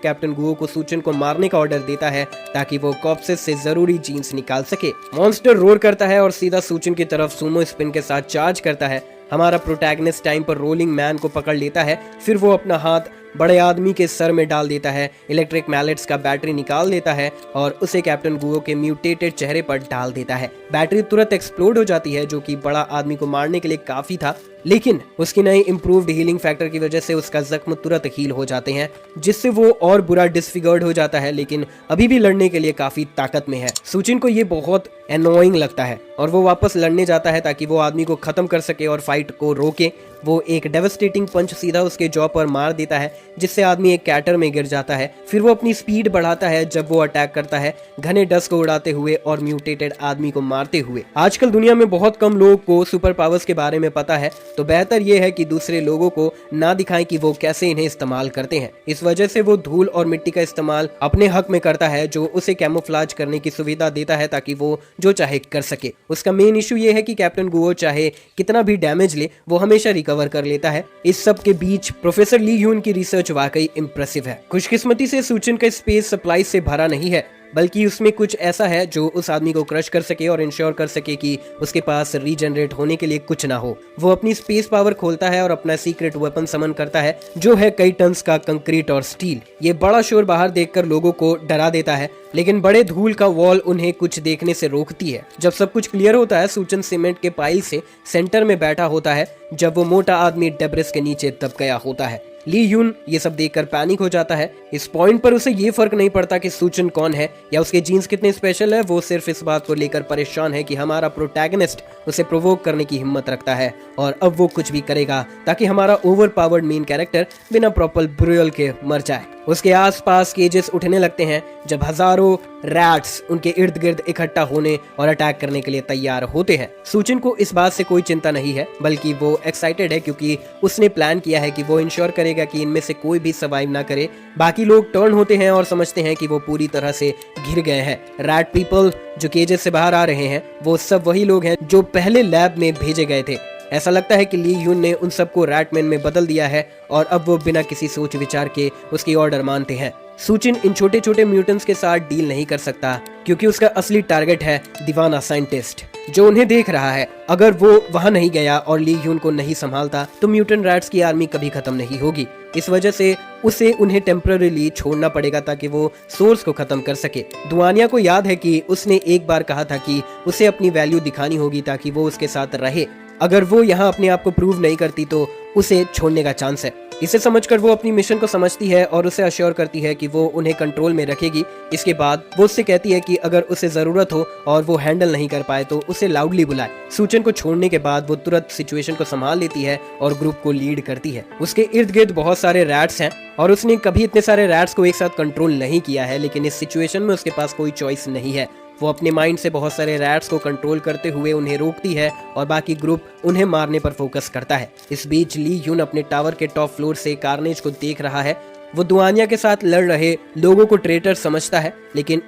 कैप्टन गुओ को सूचिन को मारने का ऑर्डर देता है ताकि वो कॉर्प्सेस से जरूरी जीन्स निकाल सके। मॉन्स्टर रोर करता है और सीधा सूचिन की तरफ सुमो स्पिन के साथ चार्ज करता है। हमारा प्रोटैगनिस्ट टाइम पर रोलिंग मैन को पकड़ लेता है। फिर वो अपना हाथ बड़े आदमी के सर में डाल देता है, इलेक्ट्रिक मैलेट्स का बैटरी निकाल देता है और उसे कैप्टन गुओ के म्यूटेटेड चेहरे पर डाल देता है। बैटरी तुरंत एक्सप्लोड हो जाती है जो कि बड़ा आदमी को मारने के लिए काफी था, लेकिन उसकी नई इंप्रूव्ड हीलिंग फैक्टर की वजह से उसका जख्म तुरंत हील हो जाते हैं, जिससे वो और बुरा डिसफिगर्ड हो जाता है, लेकिन अभी भी लड़ने के लिए काफी ताकत में है। सूचिन को ये बहुत एनोइंग लगता है और वो वापस लड़ने जाता है ताकि वो आदमी को खत्म कर सके और फाइट को रोके। वो एक डेवस्टेटिंग पंच सीधा उसके जॉ पर मार देता है जिससे आदमी एक कैटर में गिर जाता है। फिर वो अपनी स्पीड बढ़ाता है जब वो अटैक करता है, घने डस्ट को उड़ाते हुए और म्यूटेटेड आदमी को मारते हुए। आजकल दुनिया में बहुत कम लोगों को सुपर पावर्स के बारे में पता है, तो बेहतर ये है कि दूसरे लोगों को ना दिखाएं कि वो कैसे इन्हें इस्तेमाल करते हैं। इस वजह से वो धूल और मिट्टी का इस्तेमाल अपने हक में करता है जो उसे कैमोफ्लाज करने की सुविधा देता है ताकि वो जो चाहे कर सके। उसका मेन इशू ये है कि कैप्टन गुओ चाहे कितना भी डैमेज ले वो हमेशा रिकवर कर लेता है। इस सब के बीच प्रोफेसर ली ह्यून की रिसर्च वाकई इंप्रेसिव है। खुशकिस्मती से सूचिन का स्पेस सप्लाई से भरा नहीं है। बल्कि उसमें कुछ ऐसा है जो उस आदमी को क्रश कर सके और इंश्योर कर सके कि उसके पास रीजनरेट होने के लिए कुछ ना हो। वो अपनी स्पेस पावर खोलता है और अपना सीक्रेट वेपन समन करता है जो है कई टन्स का कंक्रीट और स्टील। ये बड़ा शोर बाहर देखकर लोगों को डरा देता है, लेकिन बड़े धूल का वॉल उन्हें कुछ देखने से रोकती है। जब सब कुछ क्लियर होता है, सूचन सीमेंट के पाइल से सेंटर में बैठा होता है जब वो मोटा आदमी डेब्रिस के नीचे दब गया होता है। ली यून ये सब देखकर पैनिक हो जाता है। इस पॉइंट पर उसे ये फर्क नहीं पड़ता कि सूचन कौन है या उसके जीन्स कितने स्पेशल है। वो सिर्फ इस बात को लेकर परेशान है कि हमारा प्रोटैगनिस्ट उसे प्रोवोक करने की हिम्मत रखता है और अब वो कुछ भी करेगा ताकि हमारा ओवर पावर्ड मेन कैरेक्टर बिना प्रॉपर ब्रुअल के मर जाए। उसके आसपास केजेस उठने लगते हैं जब हजारों रैट्स उनके इर्द गिर्द इकट्ठा होने और अटैक करने के लिए तैयार होते हैं। सूचन को इस बात से कोई चिंता नहीं है, बल्कि वो एक्साइटेड है क्योंकि उसने प्लान किया है कि वो इंश्योर करेगा कि इनमें से कोई भी सर्वाइव ना करे। बाकी लोग टर्न होते हैं और समझते हैं कि वो पूरी तरह से घिर गए हैं। रैट पीपल जो केजेस से बाहर आ रहे हैं वो सब वही लोग हैं जो पहले लैब में भेजे गए थे। ऐसा लगता है कि ली यून ने उन सबको रैटमैन में बदल दिया है और अब वो बिना किसी सोच विचार के उसकी ऑर्डर मानते हैं। सूचिन इन छोटे छोटे म्यूटेंट्स के साथ डील नहीं कर सकता क्योंकि उसका असली टारगेट है दीवाना साइंटिस्ट जो उन्हें देख रहा है। अगर वो वहां नहीं गया और ली यून को नहीं संभालता तो म्यूटेंट रैट्स की आर्मी कभी खत्म नहीं होगी। इस वजह से उसे उन्हें टेम्पररीली छोड़ना पड़ेगा ताकि वो सोर्स को खत्म कर सके। दुआनिया को याद है कि उसने एक बार कहा था कि उसे अपनी वैल्यू दिखानी होगी ताकि वो उसके साथ रहे। अगर वो यहाँ अपने आप को प्रूव नहीं करती तो उसे छोड़ने का चांस है। इसे समझकर वो अपनी मिशन को समझती है और उसे अश्योर करती है कि वो उन्हें कंट्रोल में रखेगी। इसके बाद वो उससे कहती है कि अगर उसे जरूरत हो और वो हैंडल नहीं कर पाए तो उसे लाउडली बुलाए। सूचन को छोड़ने के बाद वो तुरंत सिचुएशन को संभाल लेती है और ग्रुप को लीड करती है। उसके इर्द गिर्द बहुत सारे रैट्स हैं और उसने कभी इतने सारे रैट्स को एक साथ कंट्रोल नहीं किया है, लेकिन इस सिचुएशन में उसके पास कोई चॉइस नहीं है। वो अपने माइंड से बहुत सारे रैट्स को कंट्रोल करते हुए उन्हें रोकती है और बाकी ग्रुप उन्हें मारने पर फोकस करता है। इस बीच ली यून अपने टावर के टॉप फ्लोर से कार्नेज को देख रहा है। वो दुआनिया के साथ लड़ रहे लोगों को ट्रेटर समझता है, लेकिन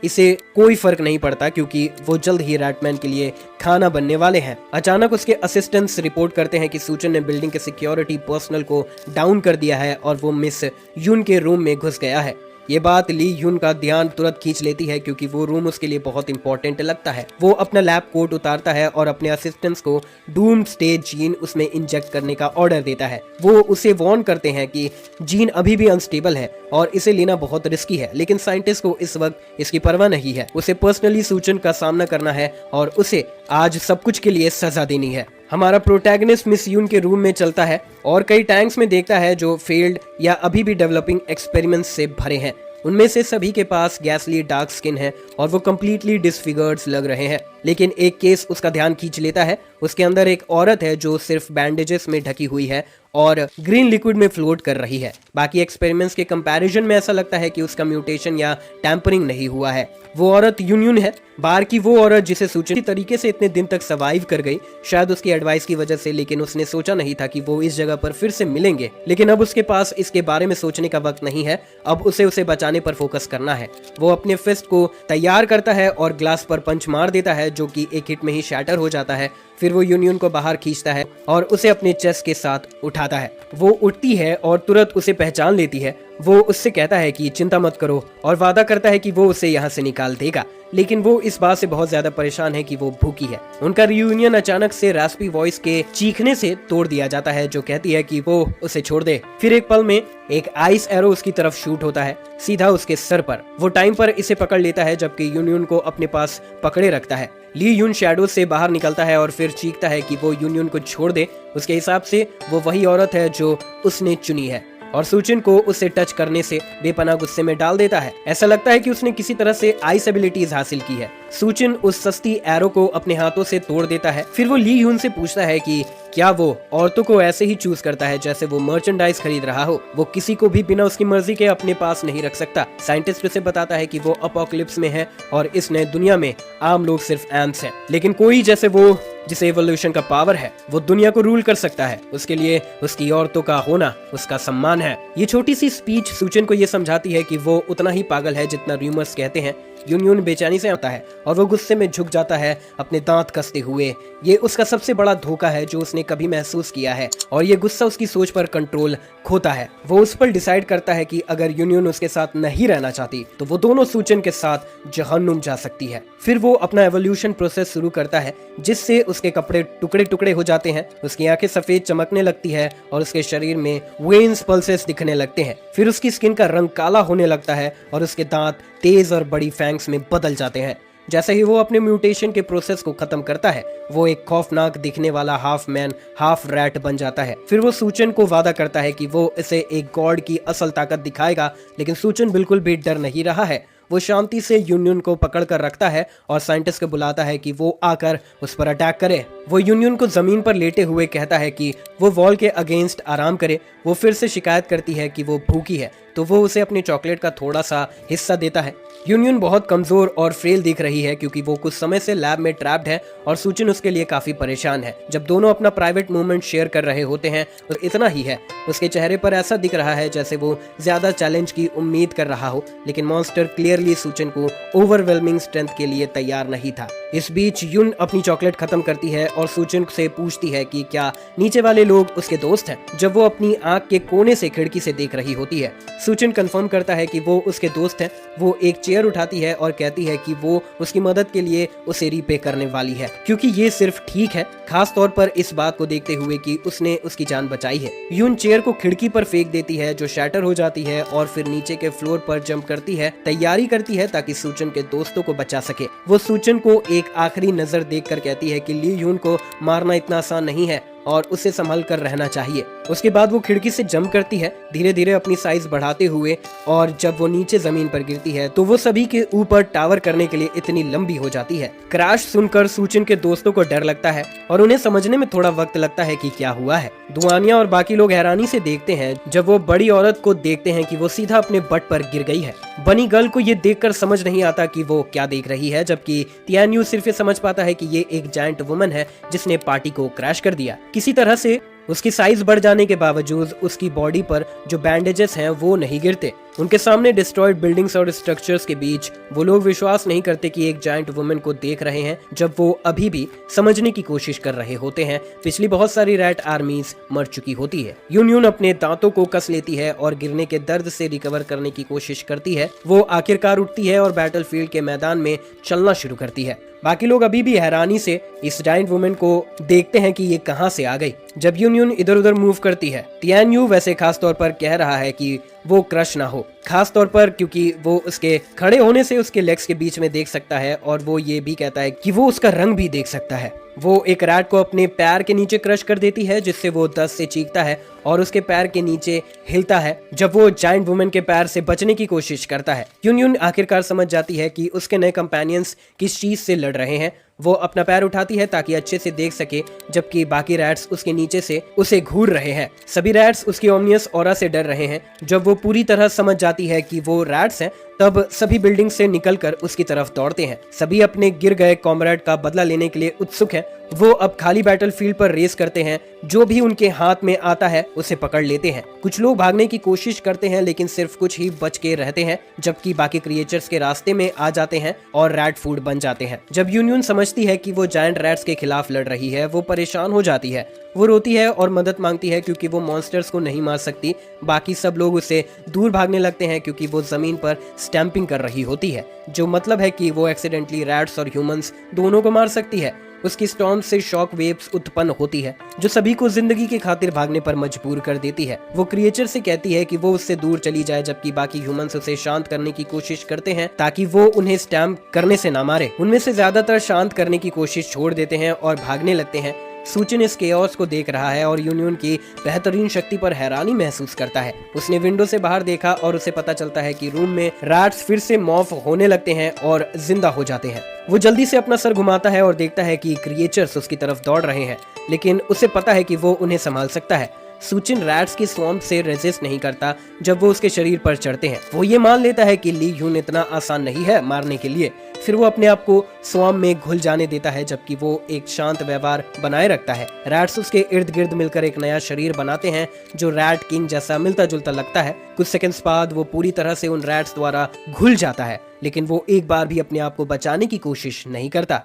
इसे कोई फर्क नहीं पड़ता क्योंकि वो जल्द ही रैटमैन के लिए खाना बनने वाले हैं। अचानक उसके असिस्टेंट्स रिपोर्ट करते हैं कि सूचन ने बिल्डिंग के सिक्योरिटी पर्सनल को डाउन कर दिया है और वो मिस यून के रूम में घुस गया है। ये बात ली यून का ध्यान तुरंत खींच लेती है क्योंकि वो रूम उसके लिए बहुत इंपॉर्टेंट लगता है। वो अपना लैब कोट उतारता है और अपने असिस्टेंट्स को डूम स्टेज जीन उसमें इंजेक्ट करने का ऑर्डर देता है। वो उसे वार्न करते हैं कि जीन अभी भी अनस्टेबल है और इसे लेना बहुत रिस्की है, लेकिन साइंटिस्ट को इस वक्त इसकी परवाह नहीं है। उसे पर्सनली सूचन का सामना करना है और उसे आज सब कुछ के लिए सजा देनी है। हमारा प्रोटैगनिस्ट मिस यून के रूम में चलता है और कई टैंक्स में देखता है जो फेल्ड या अभी भी डेवलपिंग एक्सपेरिमेंट्स से भरे हैं। उनमें से सभी के पास गैसली डार्क स्किन है और वो कम्प्लीटली डिसफिगर्ड लग रहे हैं, लेकिन एक केस उसका ध्यान खींच लेता है। उसके अंदर एक औरत है जो सिर्फ बैंडेजेस में ढकी हुई है और ग्रीन लिक्विड में फ्लोट कर रही है। बाकी एक्सपेरिमेंट्स के कंपैरिजन में ऐसा लगता है कि उसका म्यूटेशन या टैंपरिंग नहीं हुआ है। वो औरत यूनियन है, बाहर की वो औरत जिसे सूचना तरीके से इतने दिन तक सर्वाइव कर गई, शायद उसकी एडवाइस की वजह से, लेकिन उसने सोचा नहीं था कि वो इस जगह पर फिर से मिलेंगे। लेकिन अब उसके पास इसके बारे में सोचने का वक्त नहीं है, अब उसे बचाने पर फोकस करना है। वो अपने फिस्ट को तैयार करता है और ग्लास पर पंच मार देता है जो कि एक हिट में ही शैटर हो जाता है। फिर वो यूनियन को बाहर खींचता है और उसे अपने चेस्ट के साथ उठाता है। वो उठती है और तुरंत उसे पहचान लेती है। वो उससे कहता है कि चिंता मत करो और वादा करता है कि वो उसे यहाँ से निकाल देगा, लेकिन वो इस बात से बहुत ज्यादा परेशान है कि वो भूखी है। उनका रियूनियन अचानक से रास्पी वॉइस के चीखने से तोड़ दिया जाता है जो कहती है कि वो उसे छोड़ दे। फिर एक पल में एक आइस एरो उसकी तरफ शूट होता है सीधा उसके सर पर। वो टाइम पर इसे पकड़ लेता है जबकि यूनियन को अपने पास पकड़े रखता है। ली यून शैडो से बाहर निकलता है और फिर चीखता है कि वो यूनियन को छोड़ दे। उसके हिसाब से वो वही औरत है जो उसने चुनी है और सूचिन को उसे टच करने से बेपनाह गुस्से में डाल देता है। ऐसा लगता है कि उसने किसी तरह से आइस एबिलिटीज हासिल की है। सूचिन उस सस्ती एरो को अपने हाथों से तोड़ देता है। फिर वो ली यून से पूछता है कि क्या वो औरतों को ऐसे ही चूज करता है जैसे वो मर्चेंडाइज खरीद रहा हो। वो किसी को भी बिना उसकी मर्जी के अपने पास नहीं रख सकता। साइंटिस्ट उसे बताता है कि वो अपोकलिप्स में है और इस नए दुनिया में आम लोग सिर्फ एंट्स हैं, लेकिन कोई जैसे वो जिसे इवोल्यूशन का पावर है वो दुनिया को रूल कर सकता है। उसके लिए उसकी औरतों का होना उसका सम्मान है। ये छोटी सी स्पीच सूचन को ये समझाती है कि वो उतना ही पागल है जितना र्यूमर्स कहते हैं। यून बेचैनी से आता है और वो गुस्से में झुक जाता है अपने दांत कसते हुए। ये उसका सबसे बड़ा धोखा है जो उसने कभी महसूस किया है और ये गुस्सा उसकी सोच पर कंट्रोल खोता है। वो उस पर डिसाइड करता है कि अगर यून उसके साथ नहीं रहना चाहती तो वो दोनों सूचन के साथ जहन्नुम जा सकती है। फिर वो अपना एवोल्यूशन प्रोसेस शुरू करता है जिससे उसके कपड़े टुकड़े टुकड़े हो जाते हैं, उसकी आंखें सफेद चमकने लगती है और उसके शरीर में वेन्स पल्सेस दिखने लगते हैं। फिर उसकी स्किन का रंग काला होने लगता है और उसके दांत तेज और बड़ी फैंग्स में बदल जाते हैं। जैसे ही वो अपने म्यूटेशन के प्रोसेस को खत्म करता है वो एक खौफनाक दिखने वाला हाफ मैन हाफ रैट बन जाता है। फिर वो सूचन को वादा करता है कि वो इसे एक गॉड की असल ताकत दिखाएगा, लेकिन सूचन बिल्कुल भी डर नहीं रहा है। वो शांति से यूनियन को पकड़ कर रखता है और साइंटिस्ट को बुलाता है कि वो आकर उस पर अटैक करे। वो यूनियन को जमीन पर लेटे हुए कहता है कि वो वॉल के अगेंस्ट आराम करे। वो फिर से शिकायत करती है कि वो भूखी है तो वो उसे अपनी चॉकलेट का थोड़ा सा हिस्सा देता है। यूनियन बहुत कमजोर और फ्रेल दिख रही है क्योंकि वो कुछ समय से लैब में ट्रैप्ड है और सूचन उसके लिए काफी परेशान है। जब दोनों अपना प्राइवेट मूवमेंट शेयर कर रहे होते हैं तो इतना ही है, उसके चेहरे पर ऐसा दिख रहा है जैसे वो ज्यादा चैलेंज की उम्मीद कर रहा हो, लेकिन मॉन्स्टर क्लियरली सूचन को ओवरवेलमिंग स्ट्रेंथ के लिए तैयार नहीं था। इस बीच यून अपनी चॉकलेट खत्म करती है और सूचन से पूछती है कि क्या नीचे वाले लोग उसके दोस्त हैं। जब वो अपनी आंख के कोने से खिड़की से देख रही होती है, सूचन कंफर्म करता है कि वो उसके दोस्त हैं। वो एक चेयर उठाती है और कहती है कि वो उसकी मदद के लिए उसे रीपे करने वाली है क्योंकि ये सिर्फ ठीक है, खास तौर पर इस बात को देखते हुए कि उसने उसकी जान बचाई है। यून चेयर को खिड़की पर फेंक देती है जो शैटर हो जाती है और फिर नीचे के फ्लोर पर जंप करती है, तैयारी करती है ताकि सूचन के दोस्तों को बचा सके। वो सूचन को एक आखिरी नजर देखकर कहती है कि ली यून को मारना इतना आसान नहीं है और उसे संभल कर रहना चाहिए। उसके बाद वो खिड़की से जंप करती है, धीरे धीरे अपनी साइज बढ़ाते हुए, और जब वो नीचे जमीन पर गिरती है तो वो सभी के ऊपर टावर करने के लिए इतनी लंबी हो जाती है। क्रैश सुनकर सूचन के दोस्तों को डर लगता है और उन्हें समझने में थोड़ा वक्त लगता है कि क्या हुआ है। दुआनिया और बाकी लोग हैरानी से देखते हैं जब वो बड़ी औरत को देखते हैं कि वो सीधा अपने बट पर गिर गई है। बनी गर्ल को ये देखकर समझ नहीं आता कि वो क्या देख रही है, जबकि तियान्यू सिर्फ ये समझ पाता है कि ये एक जायंट वुमन है जिसने पार्टी को क्रैश कर दिया। किसी तरह से उसकी साइज बढ़ जाने के बावजूद उसकी बॉडी पर जो बैंडेजेस हैं वो नहीं गिरते। उनके सामने डिस्ट्रॉयड बिल्डिंग्स और स्ट्रक्चर्स के बीच वो लोग विश्वास नहीं करते कि एक जायंट वुमन को देख रहे हैं, जब वो अभी भी समझने की कोशिश कर रहे होते हैं। पिछली बहुत सारी रैट आर्मीज मर चुकी होती है। यून अपने दांतों को कस लेती है और गिरने के दर्द से रिकवर करने की कोशिश करती है। वो आखिरकार उठती है और बैटलफील्ड के मैदान में चलना शुरू करती है। बाकी लोग अभी भी हैरानी से इस जायंट वुमन को देखते हैं कि ये कहां से आ गई। जब यून इधर उधर मूव करती है, तियान्यू वैसे खास तौर पर कह रहा है कि वो क्रश ना हो, खास तौर पर क्योंकि वो उसके खड़े होने से उसके लेग्स के बीच में देख सकता है और वो ये भी कहता है कि वो उसका रंग भी देख सकता है। वो एक रैट को अपने पैर के नीचे क्रश कर देती है जिससे वो दर्द से चीखता है और उसके पैर के नीचे हिलता है जब वो जायंट वुमन के पैर से बचने की कोशिश करता है। यून आखिरकार समझ जाती है कि उसके नए कंपेनियंस किस चीज से लड़ रहे हैं। वो अपना पैर उठाती है ताकि अच्छे से देख सके, जबकि बाकी रैट्स उसके नीचे से उसे घूर रहे हैं। सभी रैट्स उसकी ओमनियस ऑरा से डर रहे हैं। जब वो पूरी तरह समझ जाती है कि वो रैट्स हैं, तब सभी बिल्डिंग से निकलकर उसकी तरफ दौड़ते हैं। सभी अपने गिर गए कॉमरेड का बदला लेने के लिए उत्सुक हैं। वो अब खाली बैटलफील्ड पर रेस करते हैं, जो भी उनके हाथ में आता है उसे पकड़ लेते हैं। कुछ लोग भागने की कोशिश करते हैं लेकिन सिर्फ कुछ ही बच के रहते हैं, जबकि बाकी क्रिएचर्स के रास्ते में आ जाते हैं और रैट फूड बन जाते हैं। जब यूनियन समझती है कि वो जायंट रैट्स के खिलाफ लड़ रही है, वो परेशान हो जाती है। वो रोती है और मदद मांगती है क्योंकि वो मॉन्स्टर्स को नहीं मार सकती। बाकी सब लोग उसे दूर भागने लगते हैं क्योंकि वो जमीन पर स्टैंपिंग कर रही होती है, जो मतलब है कि वो एक्सीडेंटली रैट्स और ह्यूमंस दोनों को मार सकती है। उसकी स्टॉर्म से शॉक वेव्स उत्पन्न होती है जो सभी को जिंदगी की खातिर भागने पर मजबूर कर देती है। वो क्रिएचर से कहती है कि वो उससे दूर चली जाए, जबकि बाकी ह्यूमंस उसे शांत करने की कोशिश करते हैं ताकि वो उन्हें स्टैम्प करने से ना मारे। उनमें से ज्यादातर शांत करने की कोशिश छोड़ देते हैं और भागने लगते हैं। सूचन इस केओस को देख रहा है और यूनियन की बेहतरीन शक्ति पर हैरानी महसूस करता है। उसने विंडो से बाहर देखा और उसे पता चलता है कि रूम में रैट्स फिर से मॉर्फ होने लगते हैं और जिंदा हो जाते हैं। वो जल्दी से अपना सर घुमाता है और देखता है कि क्रिएचर्स उसकी तरफ दौड़ रहे हैं, लेकिन उसे पता है कि वो उन्हें संभाल सकता है। सूचिन रैट्स की स्वॉम्प से रेजिस्ट नहीं करता जब वो उसके शरीर पर चढ़ते हैं। वो ये मान लेता है कि ली यून इतना आसान नहीं है मारने के लिए। फिर वो अपने आप को स्वाम में घुल जाने देता है, जबकि वो एक शांत व्यवहार बनाए रखता है। रैट्स उसके इर्द गिर्द मिलकर एक नया शरीर बनाते हैं जो रैट किंग जैसा मिलता जुलता लगता है। कुछ सेकंड्स बाद वो पूरी तरह से उन रैट्स द्वारा घुल जाता है, लेकिन वो एक बार भी अपने आप को बचाने की कोशिश नहीं करता।